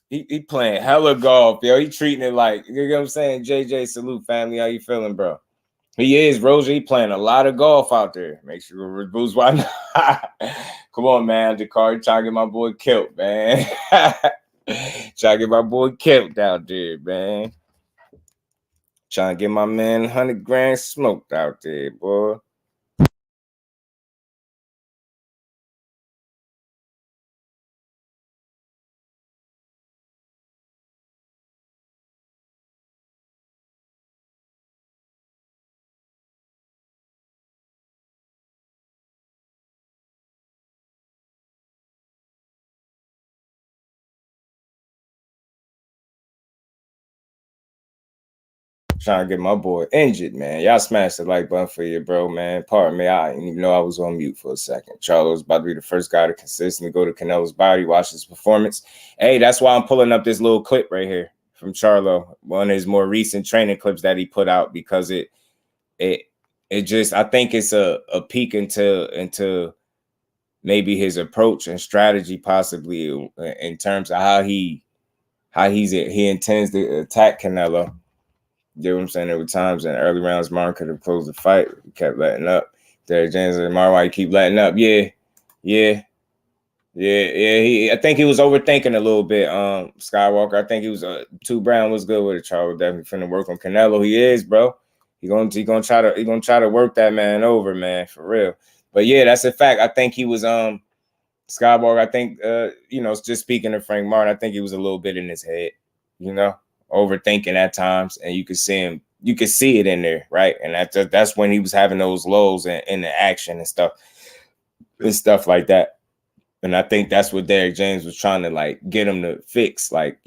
He playing hella golf, yo. He treating it like, you know what I'm saying? JJ, salute, family. How you feeling, bro? He is, Roger. He playing a lot of golf out there. Make sure to boost. Why not? Come on, man. Jakari trying to get my boy killed, man. Trying to get my boy killed out there, man. Trying to get my man 100 grand smoked out there, boy. Trying to get my boy injured, man. Y'all smash the like button for you, bro, man. Pardon me, I didn't even know I was on mute for a second. Charlo's about to be the first guy to consistently go to Canelo's body, watch his performance. Hey, that's why I'm pulling up this little clip right here from Charlo, one of his more recent training clips that he put out, because it just, I think it's a peek into maybe his approach and strategy, possibly in terms of how he intends to attack Canelo. You know what I'm saying? There were times in early rounds Martin could have closed the fight. He kept letting up. Derek James and Martin, why you keep letting up? Yeah. I think he was overthinking a little bit. Skywalker. I think he was 2 Brown was good with it. Charlo definitely finna work on Canelo. He is, bro. He gonna try to work that man over, man, for real. But yeah, that's a fact. I think he was Skywalker. I think just speaking to Frank Martin, I think he was a little bit in his head, overthinking at times, and you could see it in there, right? And that's when he was having those lows in the action and stuff like that. And I think that's what Derek James was trying to like get him to fix, like,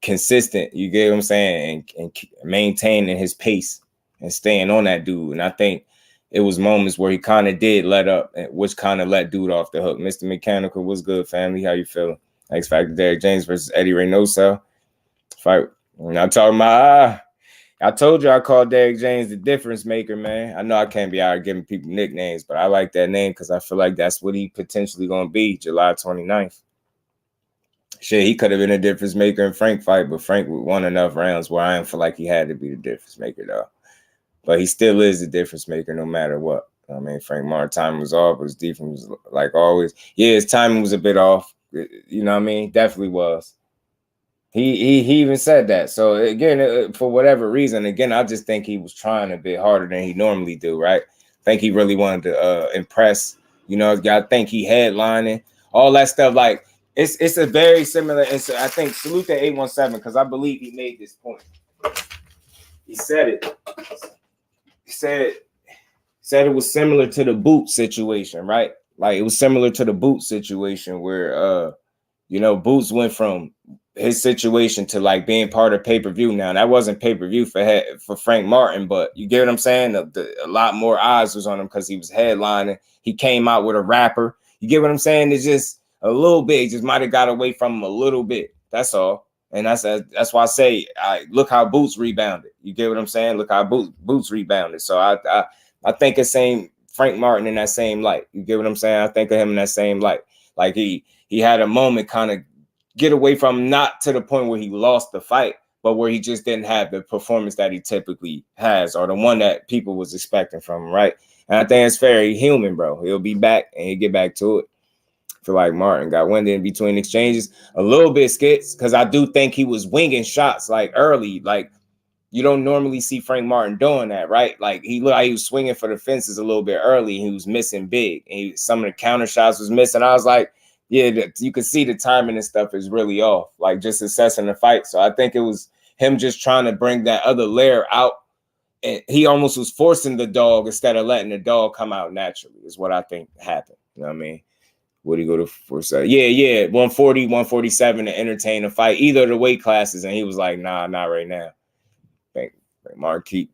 consistent. You get what I'm saying, and maintaining his pace and staying on that dude. And I think it was moments where he kind of did let up, which kind of let dude off the hook. Mr. Mechanical, what's good, family? How you feeling? X Factor Derek James versus Eddie Reynoso fight. I'm talking about, I told you I called Derek James the difference maker, man. I know I can't be out here giving people nicknames, but I like that name because I feel like that's what he potentially going to be July 29th. Shit, he could have been a difference maker in Frank fight, but Frank won enough rounds where I didn't feel like he had to be the difference maker, though. But he still is the difference maker no matter what. I mean, Frank Martin's timing was off, but his defense was like always. Yeah, his timing was a bit off. You know what I mean? Definitely was. He even said that. So again, for whatever reason, again, I just think he was trying a bit harder than he normally do, right? I think he really wanted to impress. I think he headlining, all that stuff. Like it's a very similar. I think salute to 817 because I believe he made this point. He said it. He said it was similar to the boot situation, right? Like it was similar to the boot situation where Boots went from his situation to like being part of pay-per-view. Now that wasn't pay-per-view for Frank Martin, but you get what I'm saying? A lot more eyes was on him because he was headlining. He came out with a rapper. You get what I'm saying? It's just a little bit. Just might have got away from him a little bit. That's all. And that's why I say, look how Boots rebounded. You get what I'm saying? Look how Boots rebounded. So I think it's same Frank Martin in that same light. You get what I'm saying? I think of him in that same light. Like he had a moment kind of get away from, not to the point where he lost the fight, but where he just didn't have the performance that he typically has or the one that people was expecting from him, right? And I think it's very human, bro. He'll be back and he'll get back to it. I feel like Martin got winded in between exchanges a little bit, skits, because I do think he was winging shots like early. Like you don't normally see Frank Martin doing that, right? Like he looked like he was swinging for the fences a little bit early. He was missing big. And some of the counter shots was missing. I was like, yeah, you could see the timing and stuff is really off, like just assessing the fight. So I think it was him just trying to bring that other layer out. And he almost was forcing the dog instead of letting the dog come out naturally is what I think happened. You know what I mean? What do you go to for? Yeah, 140, 147 to entertain a fight, either of the weight classes. And he was like, nah, not right now. Mark keep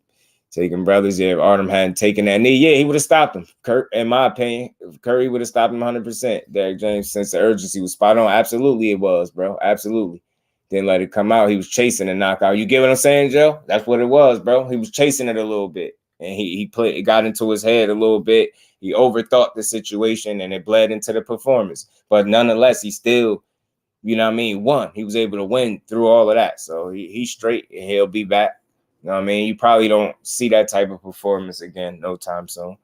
Taking brothers, yeah. If Artem hadn't taken that knee, yeah, he would have stopped him. Kurt, in my opinion, Curry would have stopped him 100%. Derrick James' sense of urgency was spot on. Absolutely, it was, bro. Absolutely. Didn't let it come out. He was chasing the knockout. You get what I'm saying, Joe? That's what it was, bro. He was chasing it a little bit, and it got into his head a little bit. He overthought the situation, and it bled into the performance. But nonetheless, he still, you know what I mean, won. He was able to win through all of that. So he's straight, and he'll be back. You know what I mean? You probably don't see that type of performance again no time soon.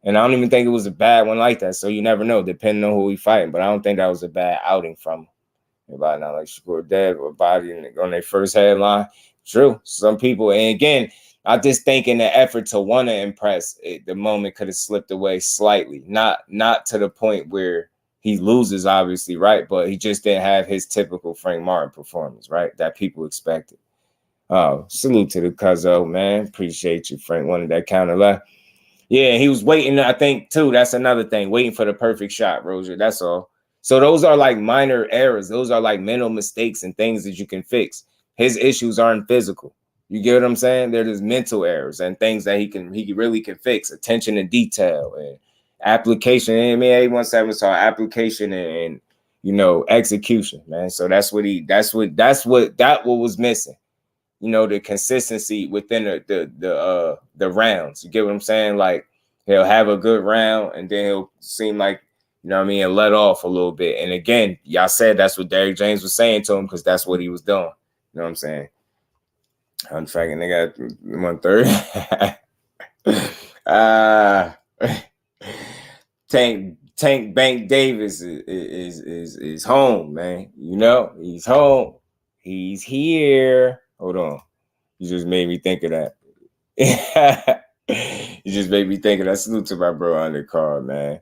And I don't even think it was a bad one like that. So you never know, depending on who we fighting. But I don't think that was a bad outing from him. Everybody not like Shakur dead or body on their first headline. True. Some people, and again, I just think in the effort to want to impress, the moment could have slipped away slightly. Not to the point where he loses, obviously, right? But he just didn't have his typical Frank Martin performance, right? That people expected. Oh, salute to the Cuzzo, man. Appreciate you, Frank. Wanted that counter left. Yeah, he was waiting, I think, too. That's another thing. Waiting for the perfect shot, Rozier. That's all. So those are like minor errors. Those are like mental mistakes and things that you can fix. His issues aren't physical. You get what I'm saying? They're just mental errors and things that he really can fix. Attention to detail and application. I mean, 817 was called application and you know, execution, man. So that's what was missing. You know, the consistency within the rounds. You get what I'm saying? Like he'll have a good round and then he'll seem like, you know what I mean, and let off a little bit. And again, y'all said that's what Derrick James was saying to him because that's what he was doing. You know what I'm saying? I'm tracking. They got 130. Tank Bank Davis is home, man. You know, he's home. He's here. Hold on. You just made me think of that. You just made me think of that. Salute to my bro on the card, man.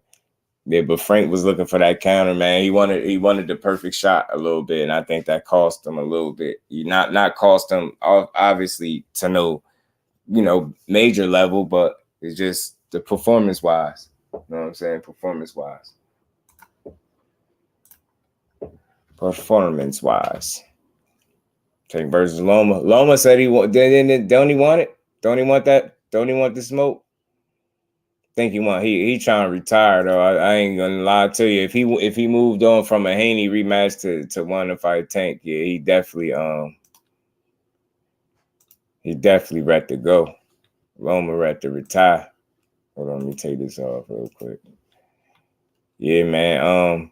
Yeah, but Frank was looking for that counter, man. He wanted the perfect shot a little bit, and I think that cost him a little bit. Not cost him obviously to no, you know, major level, but it's just the performance wise. You know what I'm saying? Performance wise. Tank versus Loma. Loma said don't he want it? Don't he want that? Don't he want the smoke? Think he trying to retire though. I ain't gonna lie to you. If he moved on from a Haney rematch to want to fight Tank, yeah, he definitely ready to go. Loma ready to retire. Hold on, let me take this off real quick. Yeah, man.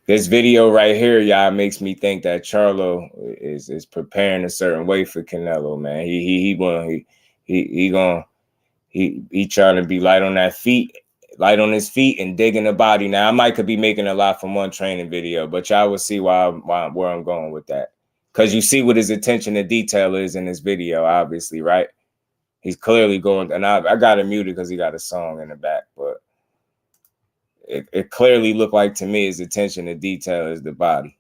This video right here, y'all, makes me think that Charlo is preparing a certain way for Canelo, man. He trying to be light on his feet and digging the body. Now I could be making a lot from one training video, but y'all will see where I'm going with that. Because you see what his attention to detail is in this video, obviously, right? He's clearly going, and I got him muted because he got a song in the back, but it clearly looked like to me his attention to detail is the body.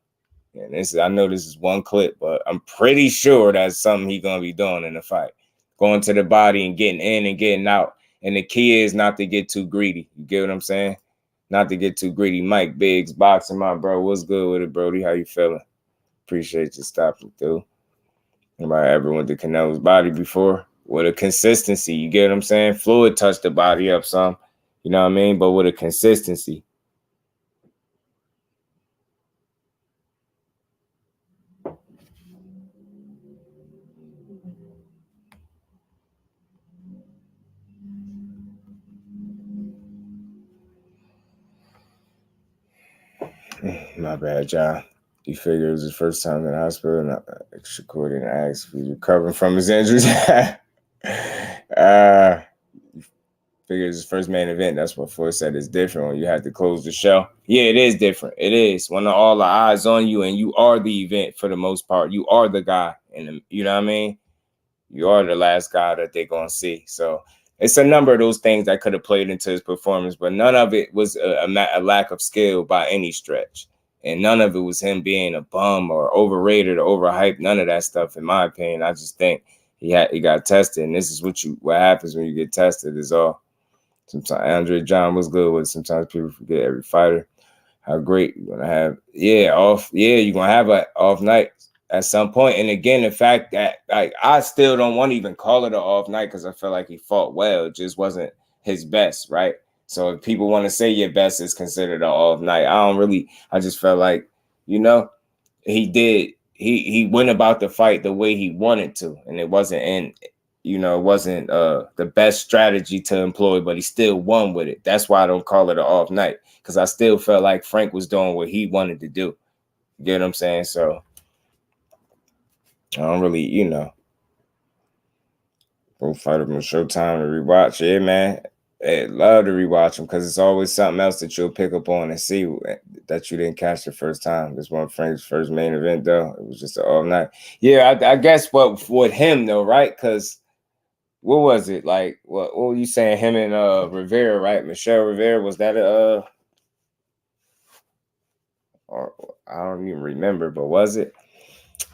And I know this is one clip, but I'm pretty sure that's something he's gonna be doing in the fight. Going to the body and getting in and getting out. And the key is not to get too greedy. You get what I'm saying? Not to get too greedy. Mike Biggs, boxing, my bro. What's good with it, Brody? How you feeling? Appreciate you stopping through. Anybody ever went to Canelo's body before? With a consistency, you get what I'm saying? Floyd touched the body up some, you know what I mean? But with a consistency. My bad, John. You figure it was his first time in the hospital, and Shakur didn't ask if he's recovering from his injuries. Figure it's his first main event. That's what Floyd said is different when you have to close the show. Yeah, it is different. It is. When all the eyes on you and you are the event for the most part. You are the guy. And you know what I mean? You are the last guy that they're going to see. So it's a number of those things that could have played into his performance, but none of it was a lack of skill by any stretch. And none of it was him being a bum or overrated or overhyped. None of that stuff, in my opinion. I just think he got tested. And this is what happens when you get tested is all. Sometimes Andre John was good with it. Sometimes people forget every fighter. How great you're gonna have. Yeah, you're gonna have an off night. at some point. And again, the fact that like I still don't want to even call it an off night because I feel like he fought well. It just wasn't his best, right? So if people want to say your best is considered an off night, I just felt like, you know, he went about the fight the way he wanted to, and it wasn't the best strategy to employ, but he still won with it. That's why I don't call it an off night, because I still felt like Frank was doing what he wanted to do. You get what I'm saying? So I don't really, go fight him on Showtime to rewatch. Yeah, man. I'd love to rewatch them because it's always something else that you'll pick up on and see that you didn't catch the first time. This one Frank's first main event, though. It was just an all night. Yeah, I guess what with him though, right? Because what was it like? What were you saying? Him and Rivera, right? Michelle Rivera, was that or I don't even remember, but was it?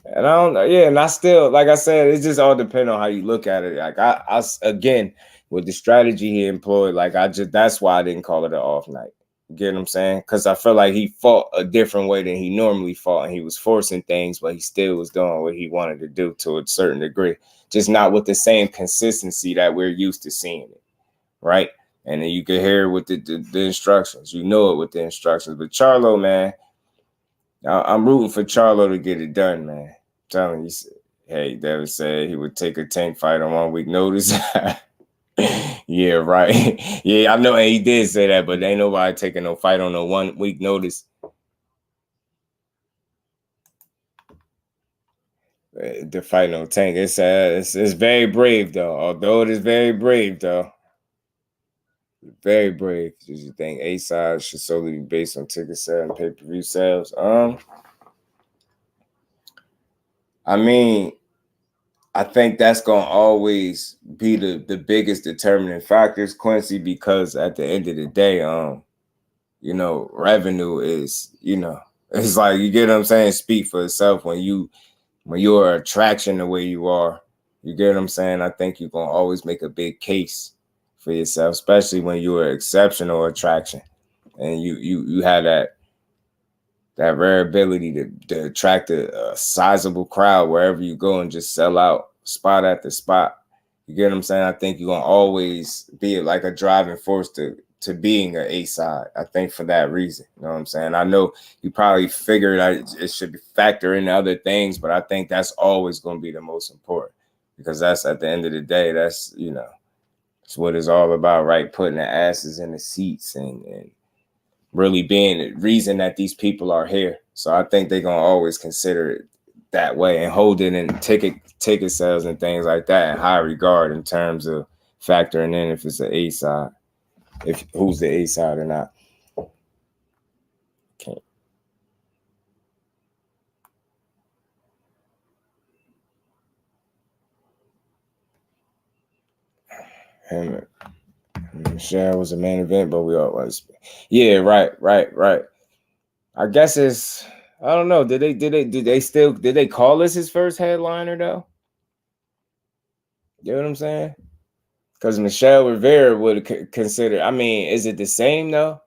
And I don't know. Yeah, and I still, like I said, it just all depends on how you look at it. Like I again, with the strategy he employed, like that's why I didn't call it an off night. You get what I'm saying? Because I feel like he fought a different way than he normally fought, and he was forcing things, but he still was doing what he wanted to do to a certain degree, just not with the same consistency that we're used to seeing it, right? And then you could hear it with the instructions. You know it with the instructions. But Charlo, man, I'm rooting for Charlo to get it done, man. I'm telling you, hey, Devin said he would take a Tank fight on 1 week notice. Yeah, right. Yeah, I know he did say that, but ain't nobody taking no fight on no 1 week notice. The fight no Tank. It's very brave though. Although it is very brave though. Very brave. Did you think A side should solely be based on ticket sales and pay-per-view sales? I mean, I think that's gonna always be the biggest determining factors, Quincy, because at the end of the day, revenue is, it's like, you get what I'm saying, speak for itself when you're an attraction the way you are. You get what I'm saying? I think you're gonna always make a big case for yourself, especially when you're an exceptional attraction and you have that rare ability to attract a sizable crowd wherever you go and just sell out spot after spot. You get what I'm saying? I think you're gonna always be like a driving force to being an A side. I think for that reason. You know what I'm saying? I know you probably figured it should factor in other things, but I think that's always gonna be the most important, because that's, at the end of the day, that's it's what it's all about, right? Putting the asses in the seats and really being the reason that these people are here. So I think they're gonna always consider it that way and hold it in ticket sales and things like that in high regard in terms of factoring in if it's an A side, if who's the A side or not. Okay. Michelle was a main event, but we always, yeah, right. I guess it's, I don't know. Did they call this his first headliner though? You know what I'm saying? Because Michelle Rivera would consider. I mean, is it the same though?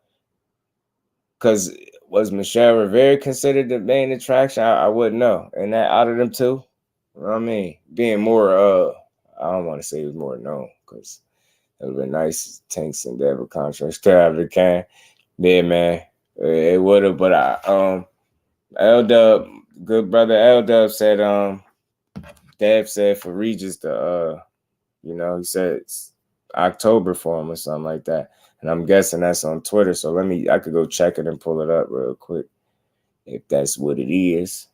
Because was Michelle Rivera considered the main attraction? I wouldn't know. And that out of them two, you know what I mean, being more, I don't want to say it was more known, because it would have been nice Tanks and Devin contracts to have the can. Yeah, man. It would have, but L-Dub, good brother L-Dub said, Dev said for Regis to, he said it's October for him or something like that. And I'm guessing that's on Twitter. So I could go check it and pull it up real quick if that's what it is.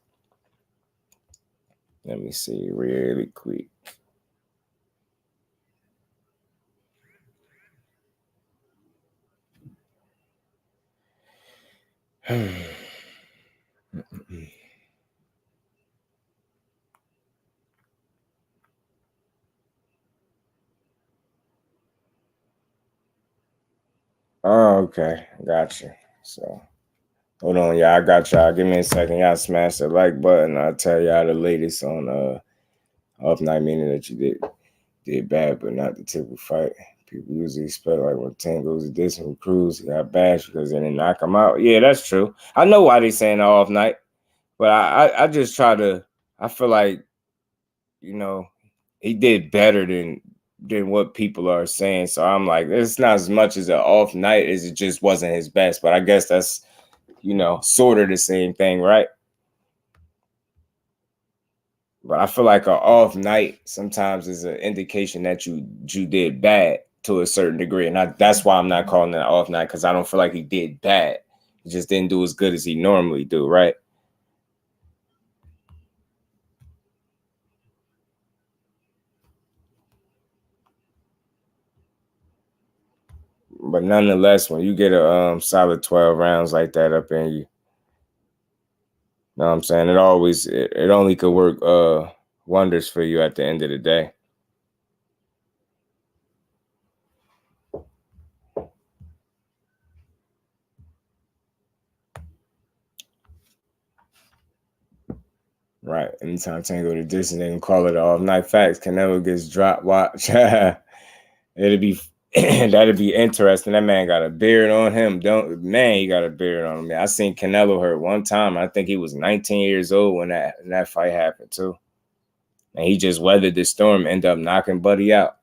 Let me see really quick. Oh, okay. Gotcha. So hold on, y'all. I got y'all. Give me a second. Y'all smash the like button. I'll tell y'all the latest on off night, meaning that you did bad, but not the typical fight. People usually expect, like, when Tank goes to this and Cruz, he got bashed because they didn't knock him out. Yeah, that's true. I know why they saying off night, but I just try to I feel like, he did better than what people are saying. So I'm like, it's not as much as an off night as it just wasn't his best. But I guess that's, sort of the same thing, right? But I feel like an off night sometimes is an indication that you did bad to a certain degree. And that's why I'm not calling it an off night, because I don't feel like he did bad. He just didn't do as good as he normally do, right? But nonetheless, when you get a solid 12 rounds like that up in you, know what I'm saying? It only could work wonders for you at the end of the day. Right. Anytime Tango the distance, they can call it off night. Facts. Canelo gets dropped. Watch. It'd be that'd be interesting. That man got a beard on him. He got a beard on him. I seen Canelo hurt one time. I think he was 19 years old when that fight happened too. And he just weathered the storm, ended up knocking Buddy out.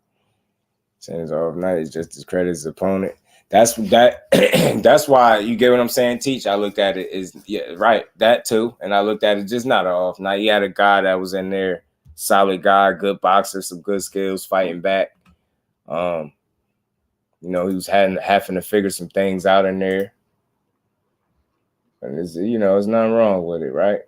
Saying it's off night, it's just discredit his opponent. That's why, you get what I'm saying, Teach. I looked at it as, yeah, right, that too. And I looked at it just not an off night. He had a guy that was in there, solid guy, good boxer, some good skills, fighting back. He was having to figure some things out in there. And there's nothing wrong with it, right?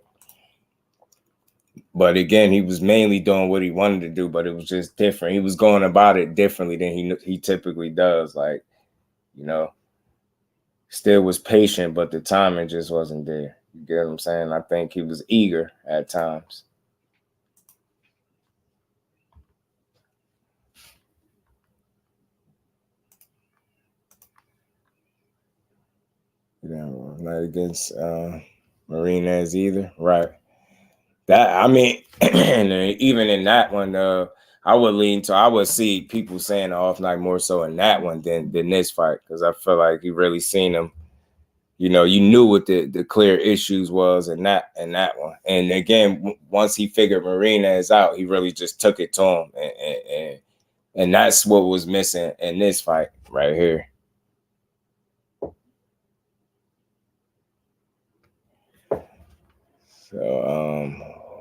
But again, he was mainly doing what he wanted to do, but it was just different. He was going about it differently than he typically does. Like, still was patient, but the timing just wasn't there. You get what I'm saying? I think he was eager at times. Not against Marinez either. Right. That, I mean, even in that one, I would see people saying off night more so in that one than this fight, because I feel like you really seen him. You knew what the clear issues was in that one. And again, once he figured Marinez out, he really just took it to him, and that's what was missing in this fight right here. So,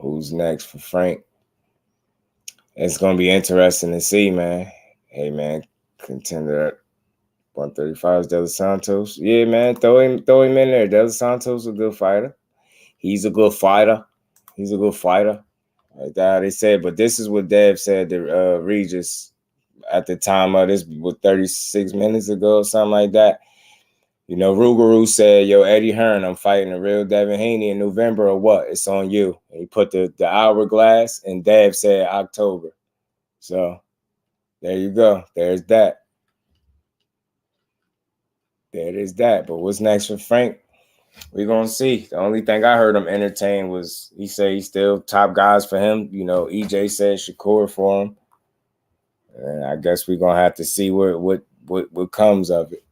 who's next for Frank? It's going to be interesting to see, man. Hey, man, contender at 135 is De Los Santos. Yeah, man, throw him in there. De Los Santos is a good fighter. He's a good fighter. Like that they said. But this is what Dev said to Regis at the time of this, 36 minutes ago or something like that. Rougarou said, yo, Eddie Hearn, I'm fighting the real Devin Haney in November or what? It's on you. And he put the hourglass, and Dev said October. So there you go. There's that. There it is that. But what's next for Frank? We're going to see. The only thing I heard him entertain was he said he's still top guys for him. EJ said Shakur for him. And I guess we're going to have to see what comes of it.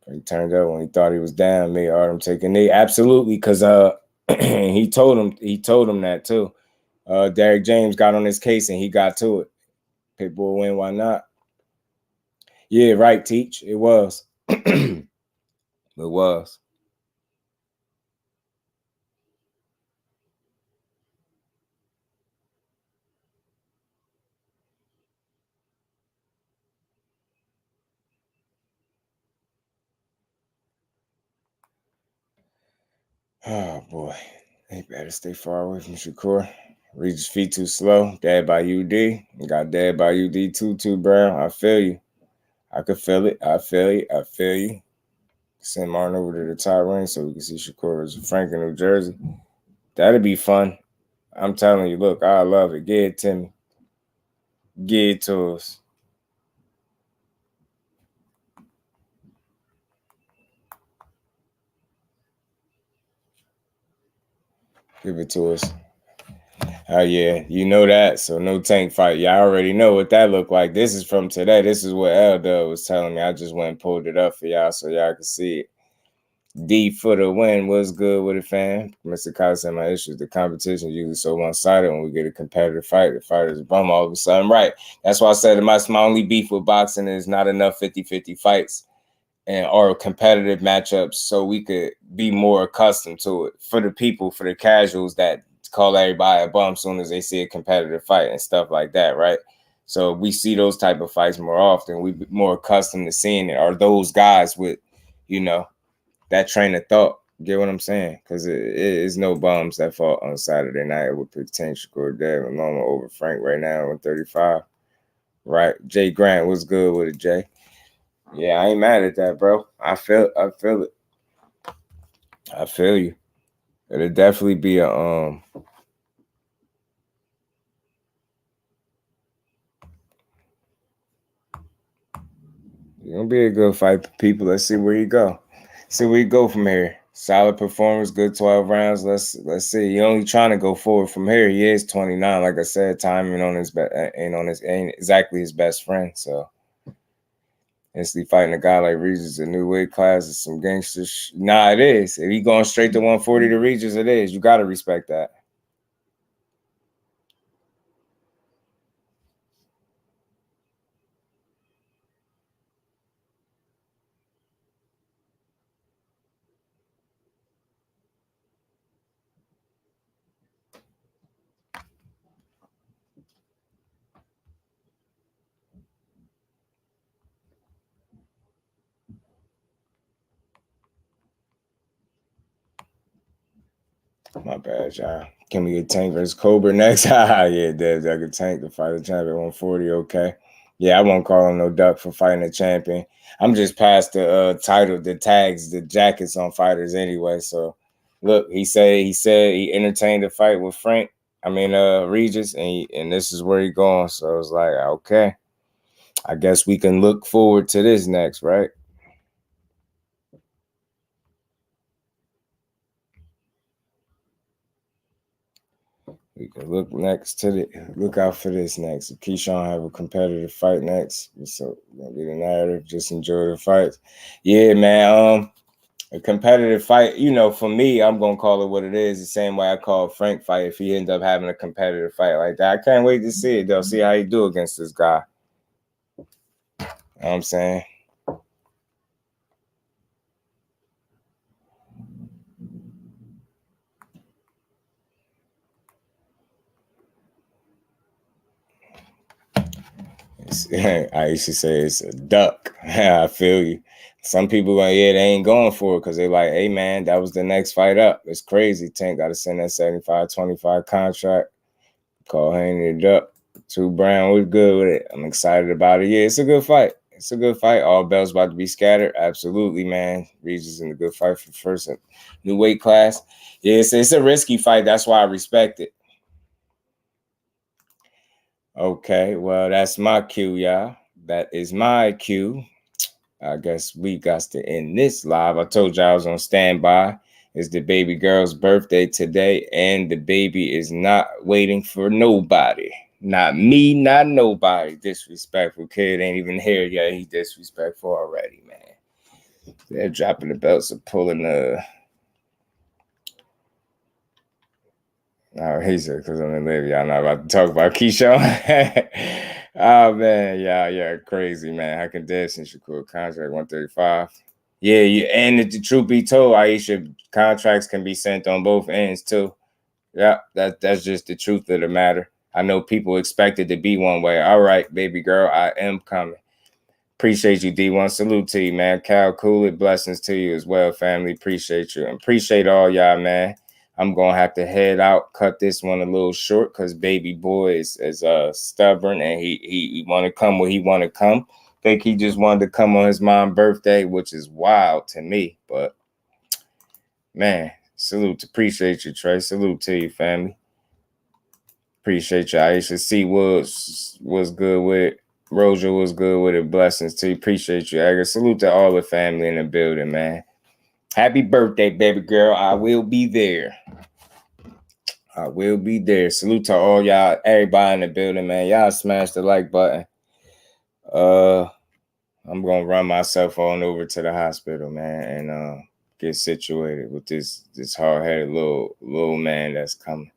He turned up when he thought he was down, made Artem take a knee. Absolutely, because he told him that too. Derek James got on his case and he got to it. Pitbull win, why not? Yeah, right, Teach. It was. It was. Oh, boy. They better stay far away from Shakur. Regis feet too slow. Dad by UD. You got dad by UD too, bro. I feel you. I could feel it. I feel you. Send Martin over to the top ring so we can see Shakur versus Frank in New Jersey. That'd be fun. I'm telling you, look, I love it. Get it to me. Get it to us. Give it to us. Oh, yeah. You know that. So no tank fight. Y'all already know what that looked like. This is from today. This is what L-Dub was telling me. I just went and pulled it up for y'all so y'all can see it. D for the win. What's good with it, fam? Mr. Kyle said my issue is the competition is usually so one-sided. When we get a competitive fight, the fighter's bum all of a sudden. Right. That's why I said my only beef with boxing is not enough 50-50 fights and or competitive matchups so we could be more accustomed to it. For the people, for the casuals that call everybody a bum as soon as they see a competitive fight and stuff like that, right? So we see those type of fights more often. We be more accustomed to seeing it. Are those guys with, that train of thought? Get what I'm saying? Because it is no bums that fought on Saturday night with potential score Devin over Frank right now on 35. Right? Jay Grant, what's good with it, Jay? Yeah, I ain't mad at that, bro. I feel it. I feel you. It'll definitely be a it's gonna be a good fight for people. Let's see where you go. See where you go from here. Solid performance, good 12 rounds. Let's see. You're only trying to go forward from here. He is 29. Like I said, timing on his ain't exactly his best friend. So instantly fighting a guy like Regis, a new weight class, is some gangsters. Nah, it is. If he going straight to 140 to Regis, it is. You gotta respect that. My bad, y'all. Can we get Tank versus Cobra next? Yeah, Debs, I could Tank to fight the champion at 140, okay. Yeah, I won't call him no duck for fighting a champion. I'm just past the title, the tags, the jackets on fighters anyway. So, look, he said he entertained the fight with Regis, and this is where he going. So it's like, okay, I guess we can look forward to this next, right? We can look out for this next. If Keyshawn have a competitive fight next, so gonna be the narrative. Just enjoy the fights. Yeah, man. A competitive fight, for me, I'm gonna call it what it is. The same way I call Frank fight if he ends up having a competitive fight like that. I can't wait to see it. They'll see how he do against this guy. You know what I'm saying? I used to say it's a duck. I feel you. Some people they ain't going for it because they're like, hey, man, that was the next fight up. It's crazy. Tank got to send that 75-25 contract. Call Haney the duck. 2 Brown was good with it. I'm excited about it. Yeah, it's a good fight. It's a good fight. All bells about to be scattered. Absolutely, man. Regis in a good fight for the first new weight class. Yeah, it's a risky fight. That's why I respect it. Okay, well, that's my cue, y'all. That is my cue. I guess we got to end this live. I told y'all I was on standby. It's the baby girl's birthday today, and the baby is not waiting for nobody. Not me, not nobody. Disrespectful kid ain't even here yet. He's disrespectful already, man. They're dropping the belts and pulling the... Oh, he said, because I'm in live, y'all not about to talk about Keyshawn. Oh, man, yeah, crazy, man. How can Dev since Shakur contract 135? Yeah, and the truth be told, Aisha, contracts can be sent on both ends, too. Yeah, that's just the truth of the matter. I know people expect it to be one way. All right, baby girl, I am coming. Appreciate you, D1. Salute to you, man. Cal, cool it. Blessings to you as well, family. Appreciate you. And appreciate all y'all, man. I'm going to have to head out, cut this one a little short because baby boy is stubborn and he want to come where he want to come. Think he just wanted to come on his mom's birthday, which is wild to me. But, man, salute. Appreciate you, Trey. Salute to you, family. Appreciate you. Aisha C. was good with it. Roja was good with it. Blessings to you. Appreciate you, Edgar. Salute to all the family in the building, man. Happy birthday, baby girl. I will be there. I will be there. Salute to all y'all, everybody in the building, man. Y'all smash the like button. I'm going to run myself on over to the hospital, man. And get situated with this hard-headed little man that's coming.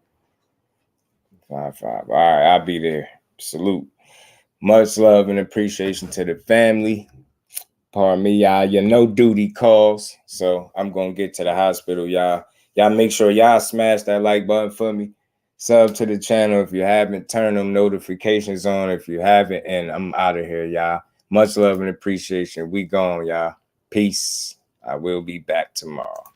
5-5. All right, I'll be there. Salute. Much love and appreciation to the family. Pardon me, y'all. You know duty calls, so I'm gonna get to the hospital, y'all. Y'all make sure y'all smash that like button for me. Sub to the channel if you haven't. Turn them notifications on if you haven't. And I'm out of here, y'all. Much love and appreciation. We gone, y'all. Peace. I will be back tomorrow.